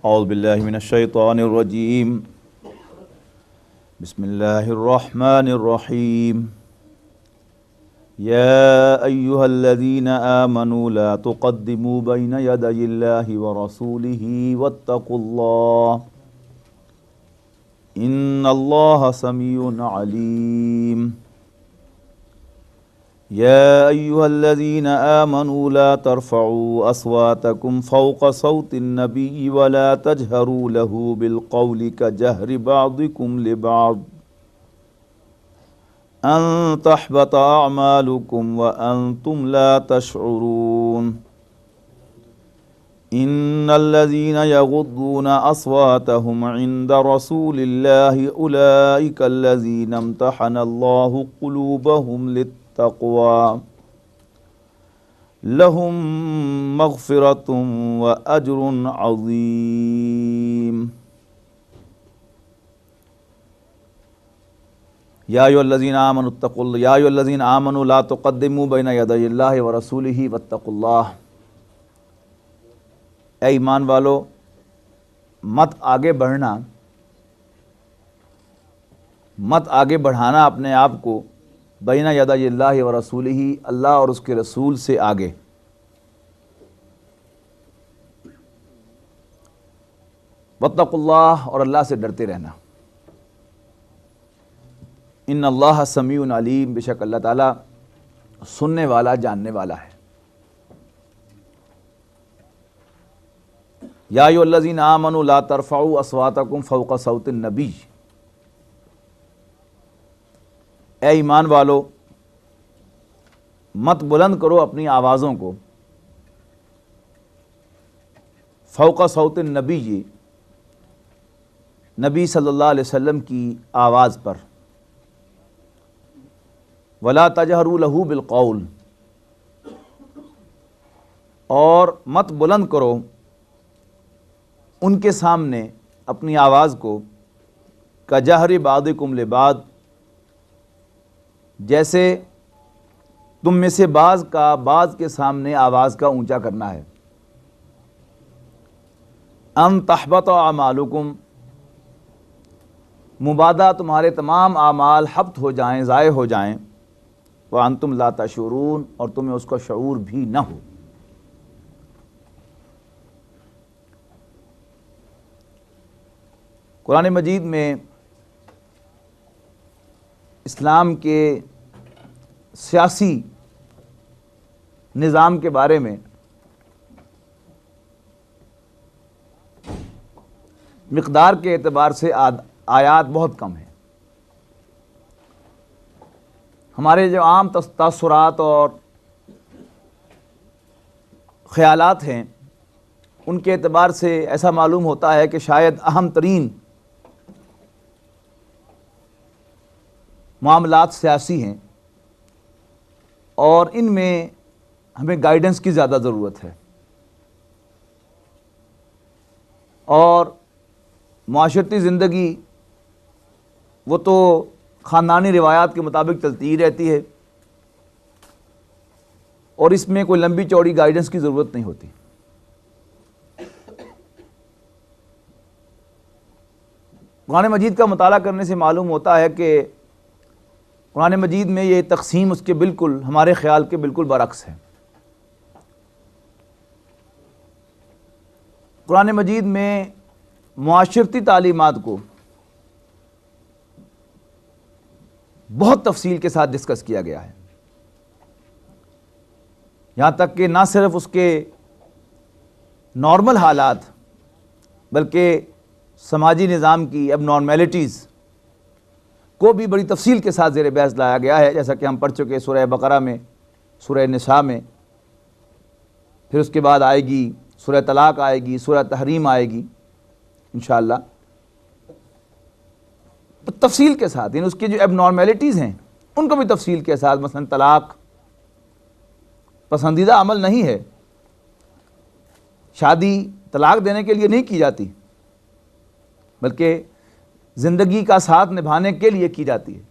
اعوذ باللہ من الشیطان الرجیم بسم اللہ الرحمن الرحیم یا ایہا الذین آمنوا لا تقدموا بین یدی اللہ ورسولہ واتقوا اللہ ان اللہ سمیع علیم يا أيها الذين آمنوا لا ترفعوا أصواتكم فوق صوت النبي ولا تجهروا له بالقول كجهر بعضكم لبعض أن تحبط أعمالكم وأنتم لا تشعرون إن الذين يغضون أصواتهم عند رسول الله أولئك الذين امتحن الله قلوبهم للتقوى لهم مغفرة وأجر عظيم يا أيها الذين آمنوا اتقوا الله يا أيها الذين آمنوا لا تقدموا بين يدي الله ورسوله واتقوا الله اے ایمان والو، مت آگے بڑھانا اپنے آپ کو بین یدی اللہ و رسولہ، اللہ اور اس کے رسول سے آگے۔ واتقوا اللہ، اور اللہ سے ڈرتے رہنا۔ ان اللہ سمیع علیم، بے شک اللہ تعالیٰ سننے والا، جاننے والا ہے۔ یا ایھا الذین آمنوا لا ترفعوا اصواتکم فوق صوت النبی، اے ایمان والو، مت بلند کرو اپنی آوازوں کو فوق صوت النبی، نبی صلی اللہ علیہ وسلم کی آواز پر، ولا تجہروا لہ بالقول، اور مت بلند کرو ان کے سامنے اپنی آواز کو کجہر بعضکم لبعض، جیسے تم میں سے بعض کا بعض کے سامنے آواز کا اونچا کرنا ہے۔ ان تحبط اعمالکم، مبادا تمہارے تمام اعمال حبط ہو جائیں، ضائع ہو جائیں، وانتم لا تشعرون، اور تمہیں اس کا شعور بھی نہ ہو۔ قرآن مجید میں اسلام کے سیاسی نظام کے بارے میں مقدار کے اعتبار سے آیات بہت کم ہیں۔ ہمارے جو عام تاثرات اور خیالات ہیں، ان کے اعتبار سے ایسا معلوم ہوتا ہے کہ شاید اہم ترین معاملات سیاسی ہیں، اور ان میں ہمیں گائیڈنس کی زیادہ ضرورت ہے، اور معاشرتی زندگی وہ تو خاندانی روایات کے مطابق چلتی ہی رہتی ہے، اور اس میں کوئی لمبی چوڑی گائیڈنس کی ضرورت نہیں ہوتی۔ قرآن مجید کا مطالعہ کرنے سے معلوم ہوتا ہے کہ قرآن مجید میں یہ تقسیم اس کے بالکل ہمارے خیال کے بالکل برعکس ہے۔ قرآن مجید میں معاشرتی تعلیمات کو بہت تفصیل کے ساتھ ڈسکس کیا گیا ہے، یہاں تک کہ نہ صرف اس کے نارمل حالات بلکہ سماجی نظام کی اب نارمیلٹیز کو بھی بڑی تفصیل کے ساتھ زیر بحث لایا گیا ہے، جیسا کہ ہم پڑھ چکے سورہ بقرہ میں، سورہ نساء میں، پھر اس کے بعد آئے گی سورہ طلاق، آئے گی سورہ تحریم، آئے گی انشاءاللہ تفصیل کے ساتھ، یعنی اس کی جو اب نارمیلٹیز ہیں ان کو بھی تفصیل کے ساتھ۔ مثلا طلاق پسندیدہ عمل نہیں ہے، شادی طلاق دینے کے لیے نہیں کی جاتی، بلکہ زندگی کا ساتھ نبھانے کے لیے کی جاتی ہے،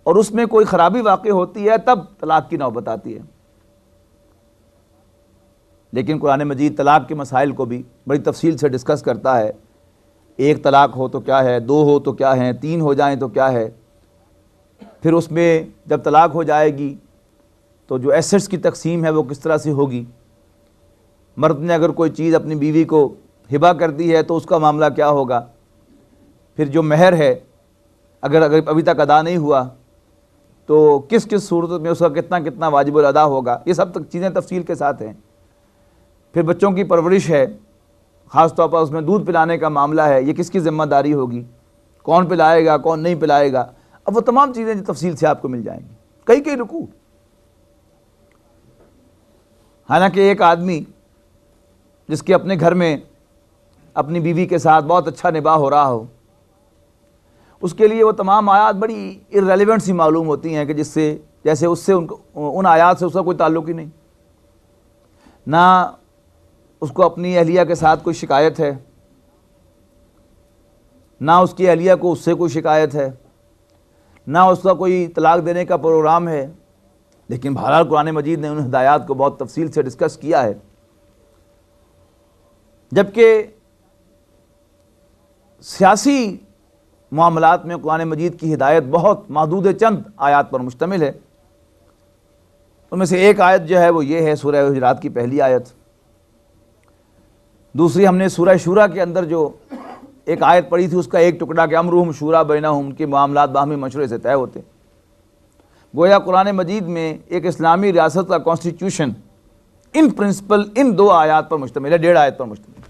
اور اس میں کوئی خرابی واقع ہوتی ہے تب طلاق کی نوبت آتی ہے۔ لیکن قرآن مجید طلاق کے مسائل کو بھی بڑی تفصیل سے ڈسکس کرتا ہے. ایک طلاق ہو تو کیا ہے, دو ہو تو کیا ہے, تین ہو جائیں تو کیا ہے. پھر اس میں جب طلاق ہو جائے گی تو جو ایسٹس کی تقسیم ہے وہ کس طرح سے ہوگی. مرد نے اگر کوئی چیز اپنی بیوی کو ہبہ کر دی ہے تو اس کا معاملہ کیا ہوگا. پھر جو مہر ہے اگر ابھی تک ادا نہیں ہوا تو کس کس صورت میں اس کا کتنا کتنا واجب الادا ہوگا. یہ سب چیزیں تفصیل کے ساتھ ہیں. پھر بچوں کی پرورش ہے, خاص طور پر اس میں دودھ پلانے کا معاملہ ہے, یہ کس کی ذمہ داری ہوگی, کون پلائے گا کون نہیں پلائے گا. اب وہ تمام چیزیں جو تفصیل سے آپ کو مل جائیں گی, کئی رکوع. حالانکہ ایک آدمی جس کے اپنے گھر میں اپنی بیوی کے ساتھ بہت اچھا نباہ ہو رہا ہو, اس کے لیے وہ تمام آیات بڑی ارریلیونٹ سی معلوم ہوتی ہیں کہ جس سے جیسے اس سے ان آیات سے اس کا کوئی تعلق ہی نہیں. نہ اس کو اپنی اہلیہ کے ساتھ کوئی شکایت ہے, نہ اس کی اہلیہ کو اس سے کوئی شکایت ہے, نہ اس کا کوئی طلاق دینے کا پروگرام ہے. لیکن بہرحال قرآن مجید نے ان ہدایات کو بہت تفصیل سے ڈسکس کیا ہے. جبکہ سیاسی معاملات میں قرآن مجید کی ہدایت بہت محدود چند آیات پر مشتمل ہے. ان میں سے ایک آیت جو ہے وہ یہ ہے سورہ حجرات کی پہلی آیت. دوسری ہم نے سورہ شورا کے اندر جو ایک آیت پڑھی تھی اس کا ایک ٹکڑا کہ امرہم شورا بینہم, کے معاملات باہمی مشورے سے طے ہوتے. گویا قرآن مجید میں ایک اسلامی ریاست کا کانسٹیٹیوشن ان پرنسپل ان دو آیات پر مشتمل ہے, 1.5 آیت پر مشتمل ہے.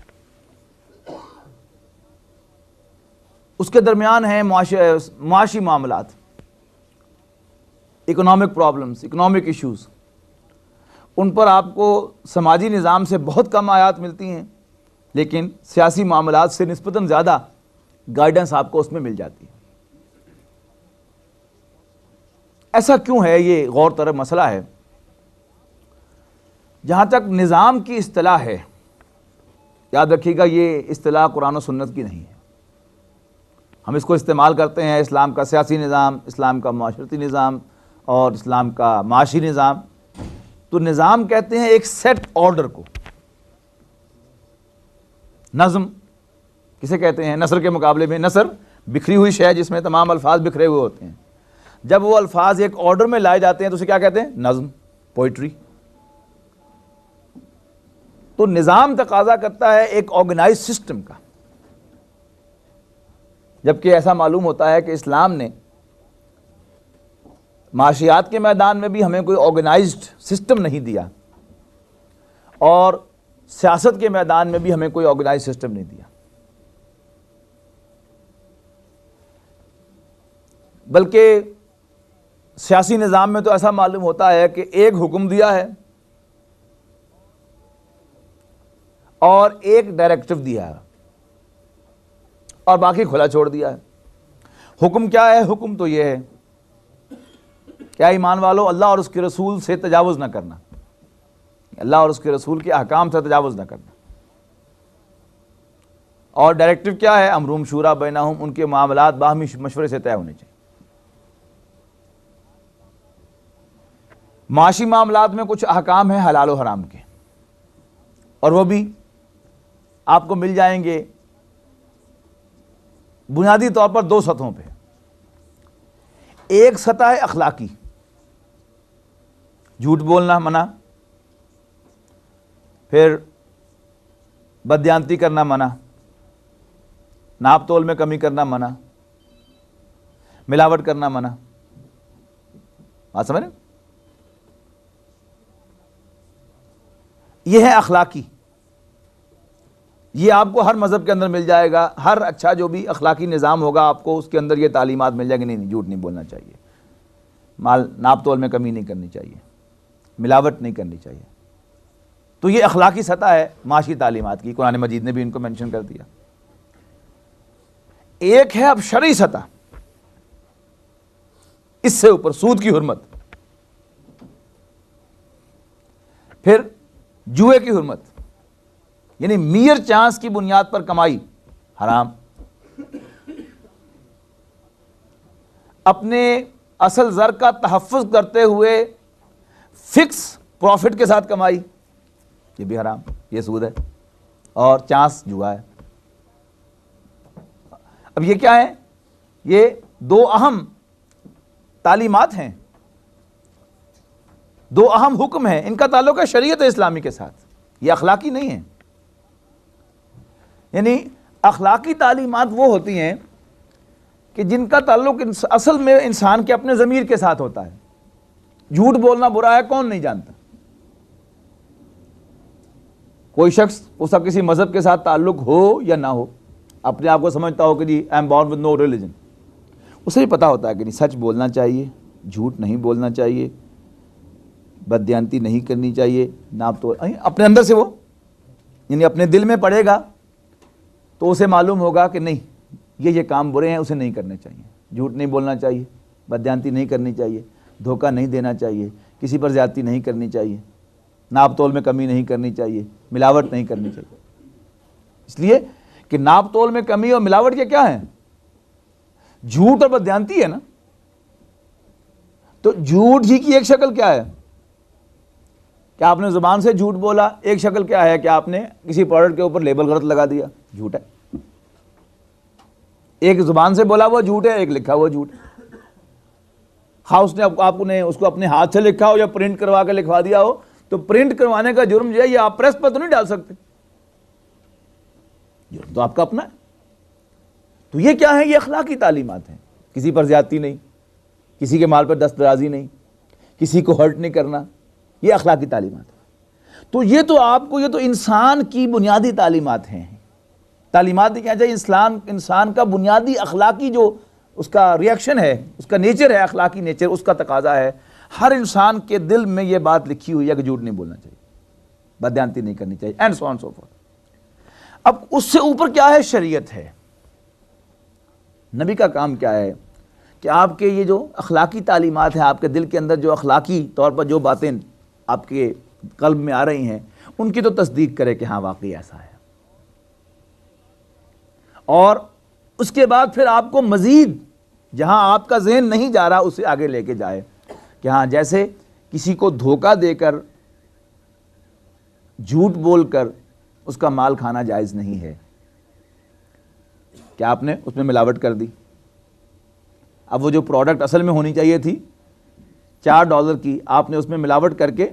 اس کے درمیان ہیں معاشی معاملات, اکنامک پرابلمز, اکنامک ایشوز. ان پر آپ کو سماجی نظام سے بہت کم آیات ملتی ہیں, لیکن سیاسی معاملات سے نسبتاً زیادہ گائیڈنس آپ کو اس میں مل جاتی ہے. ایسا کیوں ہے؟ یہ غور طلب مسئلہ ہے. جہاں تک نظام کی اصطلاح ہے, یاد رکھیے گا یہ اصطلاح قرآن و سنت کی نہیں ہے. ہم اس کو استعمال کرتے ہیں اسلام کا سیاسی نظام, اسلام کا معاشرتی نظام اور اسلام کا معاشی نظام. تو نظام کہتے ہیں ایک سیٹ آرڈر کو. نظم کسے کہتے ہیں؟ نثر کے مقابلے میں نثر بکھری ہوئی شے جس میں تمام الفاظ بکھرے ہوئے ہوتے ہیں. جب وہ الفاظ ایک آرڈر میں لائے جاتے ہیں تو اسے کیا کہتے ہیں؟ نظم, پوئٹری. تو نظام تقاضا کرتا ہے ایک آرگنائز سسٹم کا, جبکہ ایسا معلوم ہوتا ہے کہ اسلام نے معاشیات کے میدان میں بھی ہمیں کوئی آرگنائزڈ سسٹم نہیں دیا, اور سیاست کے میدان میں بھی ہمیں کوئی آرگنائزڈ سسٹم نہیں دیا. بلکہ سیاسی نظام میں تو ایسا معلوم ہوتا ہے کہ ایک حکم دیا ہے اور ایک ڈائریکٹو دیا ہے اور باقی کھلا چھوڑ دیا ہے. حکم کیا ہے؟ حکم تو یہ ہے کیا ایمان والو اللہ اور اس کے رسول سے تجاوز نہ کرنا, اللہ اور اس کے رسول کے احکام سے تجاوز نہ کرنا. اور ڈائریکٹو کیا ہے؟ امرہم شورا بینہم, ان کے معاملات باہمی مشورے سے طے ہونے چاہیے. معاشی معاملات میں کچھ احکام ہیں حلال و حرام کے, اور وہ بھی آپ کو مل جائیں گے بنیادی طور پر 2 سطحوں پہ. ایک سطح ہے اخلاقی, جھوٹ بولنا منع, پھر بددیانتی کرنا منع, ناپ تول میں کمی کرنا منع, ملاوٹ کرنا منع. بات سمجھ رہے ہیں؟ یہ ہے اخلاقی. یہ آپ کو ہر مذہب کے اندر مل جائے گا. ہر اچھا جو بھی اخلاقی نظام ہوگا آپ کو اس کے اندر یہ تعلیمات مل جائیں گی. نہیں, جھوٹ نہیں بولنا چاہیے, مال ناپ تول میں کمی نہیں کرنی چاہیے, ملاوٹ نہیں کرنی چاہیے. تو یہ اخلاقی سطح ہے معاشی تعلیمات کی, قرآن مجید نے بھی ان کو مینشن کر دیا. ایک ہے اب شرعی سطح, اس سے اوپر سود کی حرمت, پھر جوئے کی حرمت, یعنی میئر چانس کی بنیاد پر کمائی حرام, اپنے اصل زر کا تحفظ کرتے ہوئے فکس پروفٹ کے ساتھ کمائی یہ بھی حرام، یہ سود ہے، اور چانس جوا ہے۔ اب یہ کیا ہے؟ یہ دو اہم تعلیمات ہیں، دو اہم حکم ہیں، ان کا تعلق ہے شریعت اسلامی کے ساتھ، یہ اخلاقی نہیں ہے۔ یعنی اخلاقی تعلیمات وہ ہوتی ہیں کہ جن کا تعلق اصل میں انسان کے اپنے ضمیر کے ساتھ ہوتا ہے۔ جھوٹ بولنا برا ہے کون نہیں جانتا؟ کوئی شخص اس کا کسی مذہب کے ساتھ تعلق ہو یا نہ ہو، اپنے آپ کو سمجھتا ہو کہ جی I am born with no religion, اسے بھی پتا ہوتا ہے کہ نہیں، سچ بولنا چاہیے، جھوٹ نہیں بولنا چاہیے، بددیانتی نہیں کرنی چاہیے، ناپ تو اپنے اندر سے وہ یعنی اپنے دل میں پڑے گا تو اسے معلوم ہوگا کہ نہیں، یہ کام برے ہیں، اسے نہیں کرنے چاہیے، جھوٹ نہیں بولنا چاہیے، بددیانتی نہیں کرنی چاہیے، دھوکہ نہیں دینا چاہیے، کسی پر زیادتی نہیں کرنی چاہیے، ناپ تول میں کمی نہیں کرنی چاہیے، ملاوٹ نہیں کرنی چاہیے۔ اس لیے کہ ناپ تول میں کمی اور ملاوٹ یہ کیا ہے؟ جھوٹ اور بددیانتی ہے نا۔ تو جھوٹ ہی کی ایک شکل کیا ہے کہ آپ نے زبان سے جھوٹ بولا، ایک شکل کیا ہے کہ آپ نے کسی پروڈکٹ کے اوپر لیبل غلط لگا دیا، جھوٹ ہے۔ ایک زبان سے بولا وہ جھوٹ ہے، ایک لکھا ہوا جھوٹ ہے۔ ہاں اس نے آپ نے اس کو اپنے ہاتھ سے لکھا ہو یا پرنٹ کروا کے لکھوا دیا ہو، تو پرنٹ کروانے کا جرم جو ہے یہ آپ پریس پر تو نہیں ڈال سکتے، جرم تو آپ کا اپنا ہے۔ تو یہ کیا ہے؟ یہ اخلاقی تعلیمات ہیں، کسی پر زیادتی نہیں، کسی کے مال پر دست درازی نہیں، کسی کو ہرٹ نہیں کرنا، یہ اخلاقی تعلیمات ہیں۔ تو یہ تو آپ کو، یہ تو انسان کی بنیادی تعلیمات ہیں۔ تعلیمات کیا چاہیے؟ انسان کا بنیادی اخلاقی جو اس کا ریئیکشن ہے، اس کا نیچر ہے، اخلاقی نیچر، اس کا تقاضا ہے۔ ہر انسان کے دل میں یہ بات لکھی ہوئی ہے کہ جھوٹ نہیں بولنا چاہیے، بددیانتی نہیں کرنی چاہیے، and so on so forth. اب اس سے اوپر کیا ہے؟ شریعت ہے۔ نبی کا کام کیا ہے کہ آپ کے یہ جو اخلاقی تعلیمات ہیں، آپ کے دل کے اندر جو اخلاقی طور پر جو باتیں آپ کے قلب میں آ رہی ہیں، ان کی تو تصدیق کرے کہ ہاں واقعی ایسا ہے، اور اس کے بعد پھر آپ کو مزید جہاں آپ کا ذہن نہیں جا رہا اسے آگے لے کے جائے کہ ہاں جیسے کسی کو دھوکہ دے کر، جھوٹ بول کر اس کا مال کھانا جائز نہیں ہے، کہ آپ نے اس میں ملاوٹ کر دی۔ اب وہ جو پروڈکٹ اصل میں ہونی چاہیے تھی $4 کی، آپ نے اس میں ملاوٹ کر کے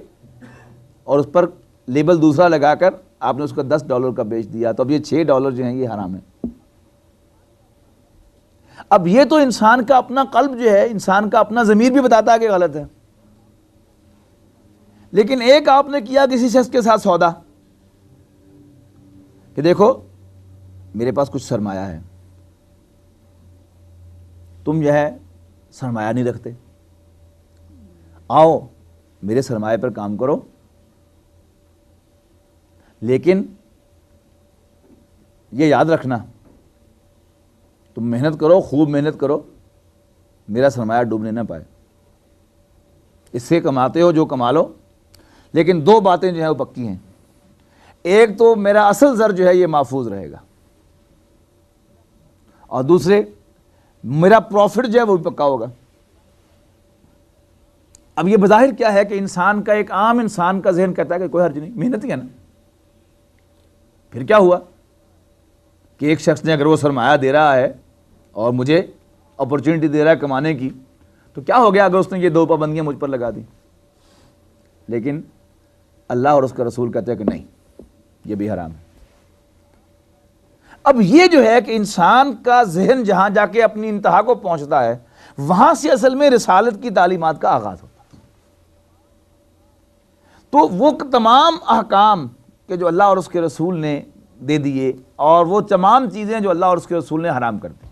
اور اس پر لیبل دوسرا لگا کر آپ نے اس کو $10 کا بیچ دیا، تو اب یہ $6 جو ہیں یہ حرام ہے۔ اب یہ تو انسان کا اپنا قلب جو ہے، انسان کا اپنا ضمیر بھی بتاتا ہے کہ غلط ہے، لیکن ایک آپ نے کیا کسی شخص کے ساتھ سودا کہ دیکھو میرے پاس کچھ سرمایہ ہے، تم جو ہے سرمایہ نہیں رکھتے، آؤ میرے سرمایہ پر کام کرو، لیکن یہ یاد رکھنا تم محنت کرو، خوب محنت کرو، میرا سرمایہ ڈوبنے نہ پائے، اس سے کماتے ہو جو کما لو، لیکن 2 باتیں جو ہیں وہ پکی ہیں۔ ایک تو میرا اصل زر جو ہے یہ محفوظ رہے گا، اور دوسرے میرا پروفٹ جو ہے وہ بھی پکا ہوگا۔ اب یہ بظاہر کیا ہے کہ انسان کا، ایک عام انسان کا ذہن کہتا ہے کہ کوئی حرج نہیں، محنت ہی ہے نا۔ پھر کیا ہوا کہ ایک شخص نے اگر وہ سرمایہ دے رہا ہے اور مجھے اپرچونٹی دے رہا ہے کمانے کی، تو کیا ہو گیا اگر اس نے یہ 2 پابندیاں مجھ پر لگا دی؟ لیکن اللہ اور اس کا رسول کہتے ہیں کہ نہیں، یہ بھی حرام ہے۔ اب یہ جو ہے کہ انسان کا ذہن جہاں جا کے اپنی انتہا کو پہنچتا ہے، وہاں سے اصل میں رسالت کی تعلیمات کا آغاز ہوتا ہے۔ تو وہ تمام احکام کہ جو اللہ اور اس کے رسول نے دے دیے، اور وہ تمام چیزیں جو اللہ اور اس کے رسول نے حرام کر دی،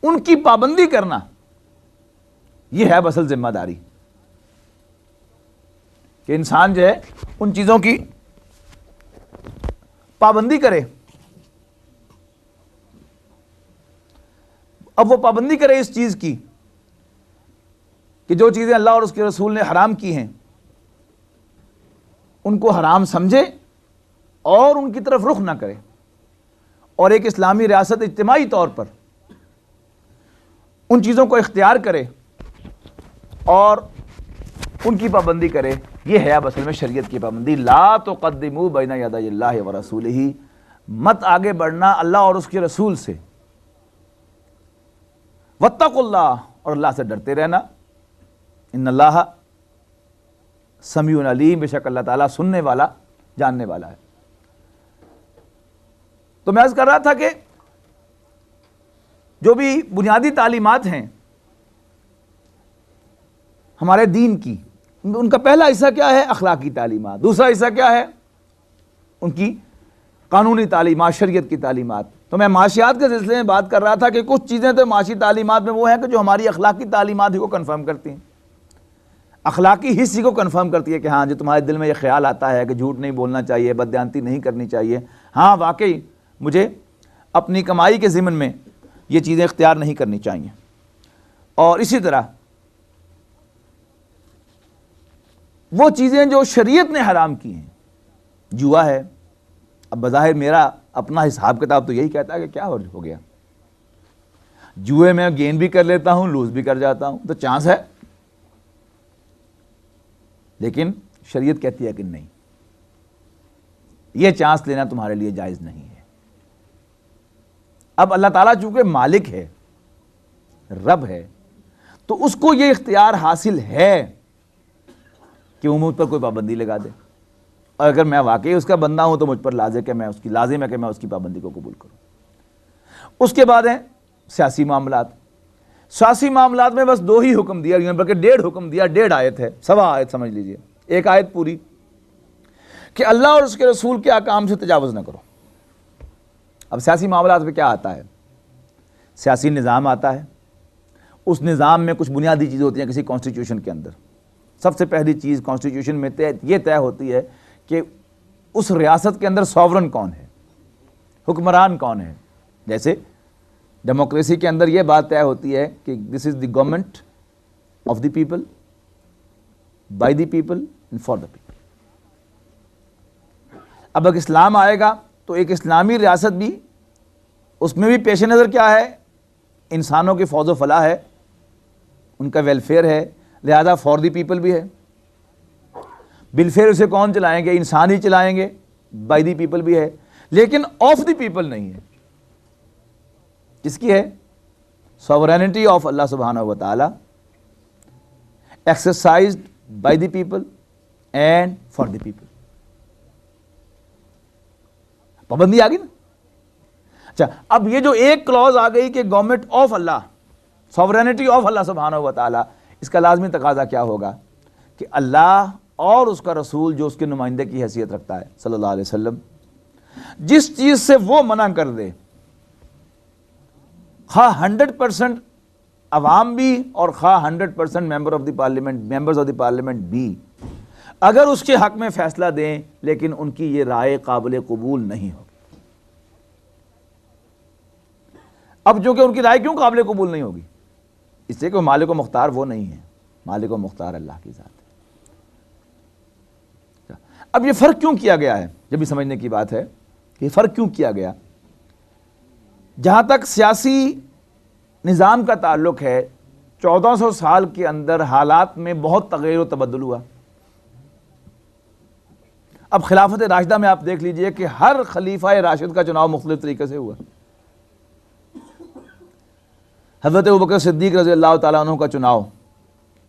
ان کی پابندی کرنا یہ ہے اصل ذمہ داری، کہ انسان جو ہے ان چیزوں کی پابندی کرے۔ اب وہ پابندی کرے اس چیز کی کہ جو چیزیں اللہ اور اس کے رسول نے حرام کی ہیں ان کو حرام سمجھے اور ان کی طرف رخ نہ کرے، اور ایک اسلامی ریاست اجتماعی طور پر ان چیزوں کو اختیار کرے اور ان کی پابندی کرے یہ ہے اب اصل میں شریعت کی پابندی. لا تقدموا بین یدی اللہ ورسولہ، مت آگے بڑھنا اللہ اور اس کے رسول سے. واتقوا اللہ، اور اللہ سے ڈرتے رہنا. ان اللہ سمیع علیم، بے شک اللہ تعالیٰ سننے والا جاننے والا ہے. تو میں عرض کر رہا تھا کہ جو بھی بنیادی تعلیمات ہیں ہمارے دین کی، ان کا پہلا حصہ کیا ہے؟ اخلاقی تعلیمات. دوسرا حصہ کیا ہے؟ ان کی قانونی تعلیمات، شریعت کی تعلیمات. تو میں معاشیات کے سلسلے میں بات کر رہا تھا کہ کچھ چیزیں تو معاشی تعلیمات میں وہ ہیں کہ جو ہماری اخلاقی تعلیمات ہی کو کنفرم کرتی ہیں. اخلاقی حصے کو کنفرم کرتی ہے کہ ہاں جو تمہارے دل میں یہ خیال آتا ہے کہ جھوٹ نہیں بولنا چاہیے، بددیانتی نہیں کرنی چاہیے، ہاں واقعی مجھے اپنی کمائی کے ضمن میں یہ چیزیں اختیار نہیں کرنی چاہیے. اور اسی طرح وہ چیزیں جو شریعت نے حرام کی ہیں، جوا ہے. اب بظاہر میرا اپنا حساب کتاب تو یہی کہتا ہے کہ کیا ہو گیا، جوئے میں گین بھی کر لیتا ہوں، لوز بھی کر جاتا ہوں، تو چانس ہے. لیکن شریعت کہتی ہے کہ نہیں، یہ چانس لینا تمہارے لیے جائز نہیں ہے. اب اللہ تعالیٰ چونکہ مالک ہے، رب ہے، تو اس کو یہ اختیار حاصل ہے کہ وہ مجھ پر کوئی پابندی لگا دے. اور اگر میں واقعی اس کا بندہ ہوں تو مجھ پر لازم ہے کہ میں اس کی پابندی کو قبول کروں. اس کے بعد ہیں سیاسی معاملات. سیاسی معاملات میں بس 2 ہی حکم دیا گیا، بلکہ 1.5 حکم دیا. 1.5 آیت ہے، 1.25 آیت سمجھ لیجئے، 1 آیت پوری، کہ اللہ اور اس کے رسول کے احکام سے تجاوز نہ کرو. اب سیاسی معاملات میں کیا آتا ہے؟ سیاسی نظام آتا ہے. اس نظام میں کچھ بنیادی چیزیں ہوتی ہیں کسی کانسٹیٹیوشن کے اندر. سب سے پہلی چیز کانسٹیٹیوشن میں یہ طے ہوتی ہے کہ اس ریاست کے اندر سوورن کون ہے، حکمران کون ہے. جیسے ڈیموکریسی کے اندر یہ بات طے ہوتی ہے کہ this is the government of the people, by the people and for the people. اب اگر اسلام آئے گا تو ایک اسلامی ریاست بھی، اس میں بھی پیش نظر کیا ہے؟ انسانوں کی فوز و فلاح ہے، ان کا ویلفیئر ہے، لہذا فار دی پیپل بھی ہے. بالفیئر اسے کون چلائیں گے؟ انسان ہی چلائیں گے. بائی دی پیپل بھی ہے، لیکن آف دی پیپل نہیں ہے. کس کی ہے؟ سوورینٹی آف اللہ سبحانہ و تعالی، exercised by the people and for the people. پابندی آ گئی نا. اچھا، اب یہ جو ایک کلوز آ گئی کہ government of Allah, sovereignty of Allah سبحانہ و تعالی، اس کا لازمی تقاضا کیا ہوگا کہ اللہ اور اس کا رسول جو اس کے نمائندے کی حیثیت رکھتا ہے صلی اللہ علیہ وسلم، جس چیز سے وہ منع کر دے، خواہ 100% عوام بھی اور خواہ 100% ممبرز آف دی پارلیمنٹ بھی، اگر اس کے حق میں فیصلہ دیں لیکن ان کی یہ رائے قابل قبول نہیں ہوگی. اب چونکہ ان کی رائے کیوں قابل قبول نہیں ہوگی؟ اس لیے کہ مالک و مختار وہ نہیں ہے، مالک و مختار اللہ کی ذات ہے. اب یہ فرق کیوں کیا گیا ہے؟ یہ بھی سمجھنے کی بات ہے کہ یہ فرق کیوں کیا گیا. جہاں تک سیاسی نظام کا تعلق ہے، 1400 سال کے اندر حالات میں بہت تغیر و تبدل ہوا. اب خلافت راشدہ میں آپ دیکھ لیجئے کہ ہر خلیفہ راشد کا چناؤ مختلف طریقے سے ہوا. حضرت ابوبکر صدیق رضی اللہ تعالیٰ عنہ کا چناؤ،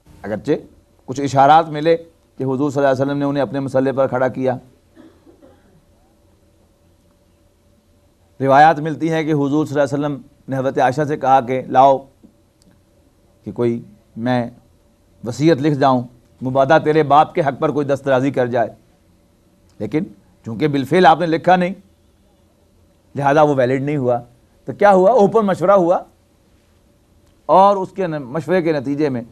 اگرچہ کچھ اشارات ملے کہ حضور صلی اللہ علیہ وسلم نے انہیں اپنے مسلح پر کھڑا کیا. روایات ملتی ہیں کہ حضور صلی اللہ علیہ وسلم نے حضرت عائشہ سے کہا کہ لاؤ کہ کوئی میں وصیت لکھ جاؤں، مبادا تیرے باپ کے حق پر کوئی دسترازی کر جائے. لیکن چونکہ بالفعل آپ نے لکھا نہیں، لہذا وہ ویلڈ نہیں ہوا. تو کیا ہوا؟ اوپن مشورہ ہوا، اور اس کے مشورے کے نتیجے میں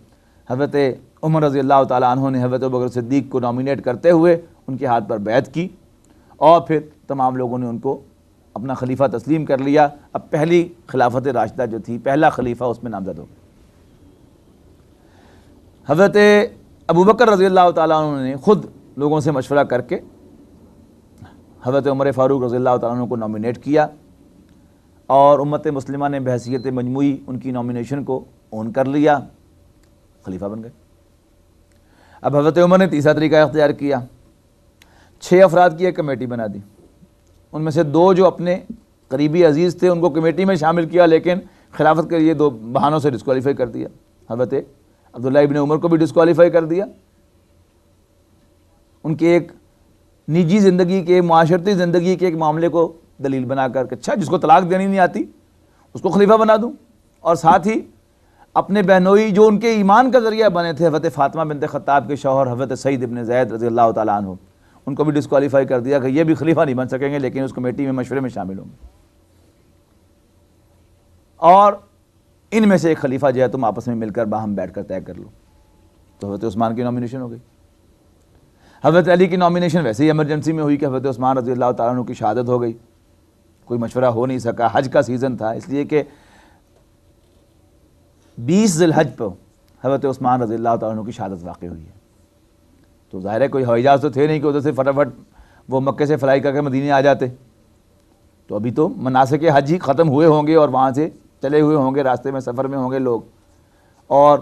حضرت عمر رضی اللہ تعالیٰ عنہ نے حضرت ابوبکر صدیق کو نامینیٹ کرتے ہوئے ان کے ہاتھ پر بیعت کی، اور پھر تمام لوگوں نے ان کو اپنا خلیفہ تسلیم کر لیا. اب پہلی خلافت راشدہ جو تھی، پہلا خلیفہ اس میں نامزد ہو گیا. حضرت ابوبکر رضی اللہ تعالیٰ عنہ نے خود لوگوں سے مشورہ کر کے حضرت عمر فاروق رضی اللہ تعالیٰ عنہ کو نامینیٹ کیا، اور امت مسلمہ نے بحیثیت مجموعی ان کی نامینیشن کو اون کر لیا، خلیفہ بن گئے. اب حضرت عمر نے تیسرا طریقہ اختیار کیا، 6 افراد کی ایک کمیٹی بنا دی، ان میں سے 2 جو اپنے قریبی عزیز تھے ان کو کمیٹی میں شامل کیا، لیکن خلافت کے لیے 2 بہانوں سے ڈسکوالیفائی کر دیا۔ حضرت عبداللہ ابن عمر کو بھی ڈسکوالیفائی کر دیا، ان کے ایک نجی زندگی کے، معاشرتی زندگی کے ایک معاملے کو دلیل بنا کر کہ اچھا جس کو طلاق دینی نہیں آتی اس کو خلیفہ بنا دوں، اور ساتھ ہی اپنے بہنوئی جو ان کے ایمان کا ذریعہ بنے تھے حضرت فاطمہ بنت خطاب کے شوہر حضرت سعید ابن زید رضی اللہ تعالیٰ عنہ، ان کو بھی ڈسکوالیفائی کر دیا کہ یہ بھی خلیفہ نہیں بن سکیں گے لیکن اس کمیٹی میں مشورے میں شامل ہوں گے، اور ان میں سے ایک خلیفہ جو ہے تم آپس میں مل کر باہم بیٹھ کر طے کر لو۔ تو حضرت عثمان کی نامینیشن ہو گئی۔ حضرت علی کی نامینیشن ویسے ہی ایمرجنسی میں ہوئی کہ حضرت عثمان رضی اللہ تعالیٰ عنہ کی شہادت ہو گئی، کوئی مشورہ ہو نہیں سکا، حج کا سیزن تھا، اس لیے کہ 20 ذی الحج پر حضرت عثمان رضی اللہ تعالیٰ عنہ کی شہادت واقع ہوئی ہے۔ تو ظاہر ہے کوئی ہوائی جہاز تو تھے نہیں کہ ادھر سے فٹافٹ وہ مکے سے فلائی کر کے مدینے آ جاتے، تو ابھی تو مناسک حج ہی ختم ہوئے ہوں گے اور وہاں سے چلے ہوئے ہوں گے، راستے میں سفر میں ہوں گے لوگ، اور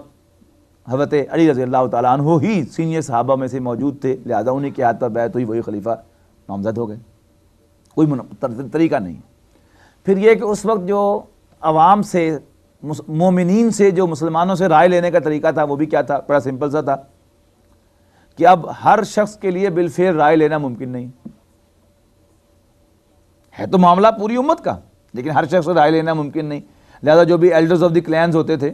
حضرت علی رضی اللہ تعالیٰ عنہ ہی سینئر صحابہ میں سے موجود تھے، لہذا انہیں کی ہاتھ پر بیعت ہوئی، وہی خلیفہ نامزد ہو گئے، کوئی طریقہ نہیں۔ پھر یہ کہ اس وقت جو عوام سے، مومنین سے، جو مسلمانوں سے رائے لینے کا طریقہ تھا وہ بھی کیا تھا، بڑا سمپل سا تھا کہ اب ہر شخص کے لیے بالفعل رائے لینا ممکن نہیں ہے، تو معاملہ پوری امت کا، لیکن ہر شخص سے رائے لینا ممکن نہیں، لہذا جو بھی ایلڈرز آف دی کلینز ہوتے تھے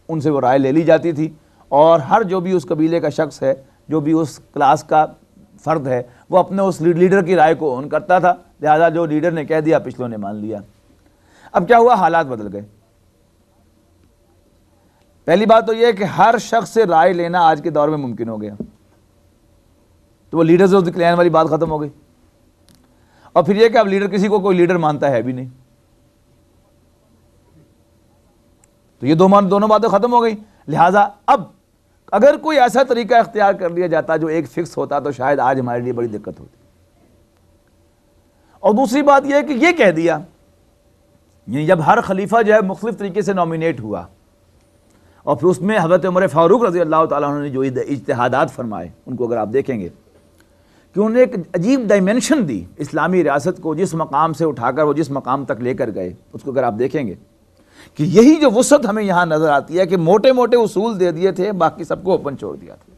ان سے وہ رائے لے لی جاتی تھی، اور ہر جو بھی اس قبیلے کا شخص ہے، جو بھی اس کلاس کا فرد ہے، وہ اپنے اس لیڈر کی رائے کو اون کرتا تھا، لہذا جو لیڈر نے کہہ دیا پچھلوں نے مان لیا۔ اب کیا ہوا، حالات بدل گئے۔ پہلی بات تو یہ ہے کہ ہر شخص سے رائے لینا آج کے دور میں ممکن ہو گیا، تو وہ لیڈرز آف دی کلین والی بات ختم ہو گئی، اور پھر یہ کہ اب لیڈر کسی کو کوئی لیڈر مانتا ہے بھی نہیں، تو یہ دونوں باتیں ختم ہو گئی، لہٰذا اب اگر کوئی ایسا طریقہ اختیار کر لیا جاتا جو ایک فکس ہوتا تو شاید آج ہمارے لیے بڑی دقت ہوتی۔ اور دوسری بات یہ ہے کہ یہ کہہ دیا، یعنی جب ہر خلیفہ جو ہے مختلف طریقے سے نامینیٹ ہوا، اور پھر اس میں حضرت عمر فاروق رضی اللہ تعالیٰ عنہ نے جو اجتہادات فرمائے ان کو اگر آپ دیکھیں گے کہ انہوں نے ایک عجیب ڈائمینشن دی اسلامی ریاست کو، جس مقام سے اٹھا کر وہ جس مقام تک لے کر گئے، اس کو اگر آپ دیکھیں گے کہ یہی جو وسعت ہمیں یہاں نظر آتی ہے کہ موٹے موٹے اصول دے دیے تھے، باقی سب کو اوپن چھوڑ دیا تھا۔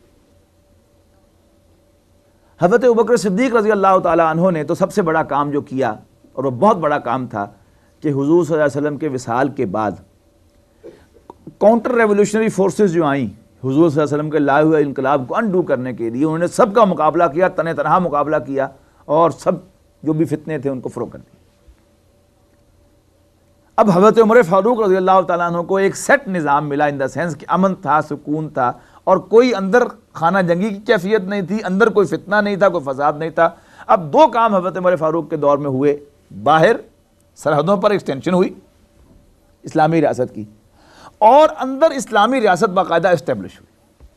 حضرت ابوبکر صدیق رضی اللہ تعالیٰ عنہ نے تو سب سے بڑا کام جو کیا، اور وہ بہت بڑا کام تھا، کہ حضور صلی اللہ علیہ وسلم کے وصال کے بعد کاؤنٹر ریولوشنری فورسز جو آئیں حضور صلی اللہ علیہ وسلم کے لائے ہوئے انقلاب کو انڈو کرنے کے لیے، انہوں نے سب کا مقابلہ کیا، تنہ تنہا مقابلہ کیا، اور سب جو بھی فتنے تھے ان کو فروغ کر دیا۔ اب حضرت عمر فاروق رضی اللہ تعالیٰ عنہ کو ایک سیٹ نظام ملا، ان دا سینس کہ امن تھا، سکون تھا، اور کوئی اندر خانہ جنگی کی کیفیت نہیں تھی، اندر کوئی فتنہ نہیں تھا، کوئی فساد نہیں تھا۔ اب 2 کام حضرت عمر فاروق کے دور میں ہوئے، باہر سرحدوں پر ایکسٹینشن ہوئی اسلامی ریاست کی، اور اندر اسلامی ریاست باقاعدہ اسٹیبلش ہوئی،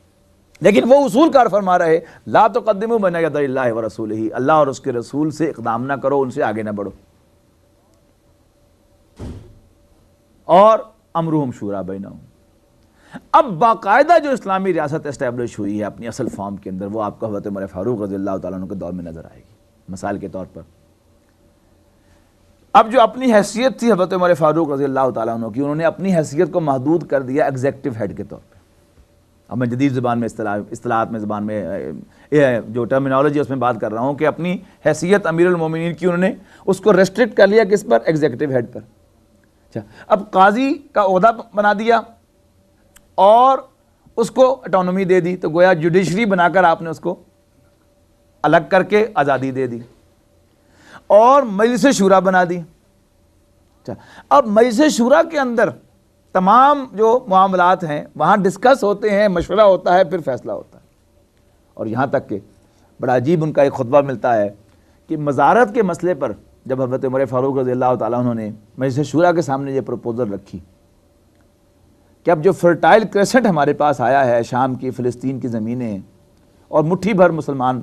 لیکن وہ اصول کار فرما رہے، لا تقدموا بین یدی اللہ ورسولہ، اللہ اور اس کے رسول سے اقدام نہ کرو، ان سے آگے نہ بڑھو، اور امرہم شورا بینہم۔ اب باقاعدہ جو اسلامی ریاست اسٹیبلش ہوئی ہے اپنی اصل فارم کے اندر، وہ آپ کو حضرت عمر فاروق رضی اللہ تعالیٰ عنہ کے دور میں نظر آئے گی۔ مثال کے طور پر اب جو اپنی حیثیت تھی حضرت عمر فاروق رضی اللہ تعالیٰ عنہ کی، انہوں نے اپنی حیثیت کو محدود کر دیا ایگزیکٹو ہیڈ کے طور پہ۔ اب میں جدید زبان میں اصطلاحات میں زبان میں جو ٹرمینالوجی اس میں بات کر رہا ہوں کہ اپنی حیثیت امیر المومنین کی انہوں نے اس کو ریسٹرکٹ کر لیا، کس پر؟ ایگزیکٹو ہیڈ پر۔ اچھا، اب قاضی کا عہدہ بنا دیا اور اس کو اٹانومی دے دی، تو گویا جوڈیشری بنا کر آپ نے اس کو الگ کر کے آزادی دے دی، اور مجلس شورا بنا دی۔ اچھا، اب مجلس شورا کے اندر تمام جو معاملات ہیں وہاں ڈسکس ہوتے ہیں، مشورہ ہوتا ہے، پھر فیصلہ ہوتا ہے۔ اور یہاں تک کہ بڑا عجیب ان کا ایک خطبہ ملتا ہے کہ مزارت کے مسئلے پر جب حضرت عمر فاروق رضی اللہ تعالیٰ عنہ نے مجلس شورا کے سامنے یہ پروپوزل رکھی کہ اب جو فرٹائل کریسنٹ ہمارے پاس آیا ہے، شام کی، فلسطین کی زمینیں، اور مٹھی بھر مسلمان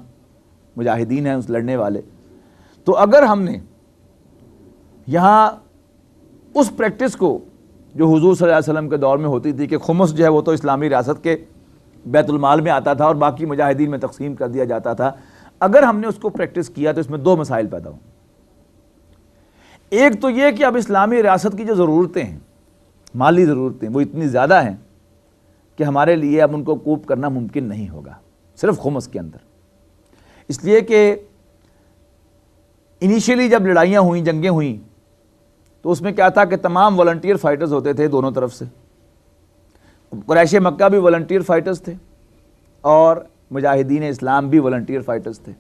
مجاہدین ہیں اس لڑنے والے، تو اگر ہم نے یہاں اس پریکٹس کو جو حضور صلی اللہ علیہ وسلم کے دور میں ہوتی تھی کہ خمس جو ہے وہ تو اسلامی ریاست کے بیت المال میں آتا تھا اور باقی مجاہدین میں تقسیم کر دیا جاتا تھا. اگر ہم نے اس کو پریکٹس کیا تو اس میں دو مسائل پیدا ہوں. ایک تو یہ کہ اب اسلامی ریاست کی جو ضرورتیں ہیں، مالی ضرورتیں، وہ اتنی زیادہ ہیں کہ ہمارے لیے اب ان کو کوپ کرنا ممکن نہیں ہوگا صرف خمس کے اندر. اس لیے کہ انیشیلی جب لڑائیاں ہوئیں، جنگیں ہوئیں، تو اس میں کیا تھا کہ تمام والنٹیئر فائٹرز ہوتے تھے دونوں طرف سے. قریش مکہ بھی والنٹیئر فائٹرز تھے اور مجاہدین اسلام بھی والنٹیئر فائٹرز تھے.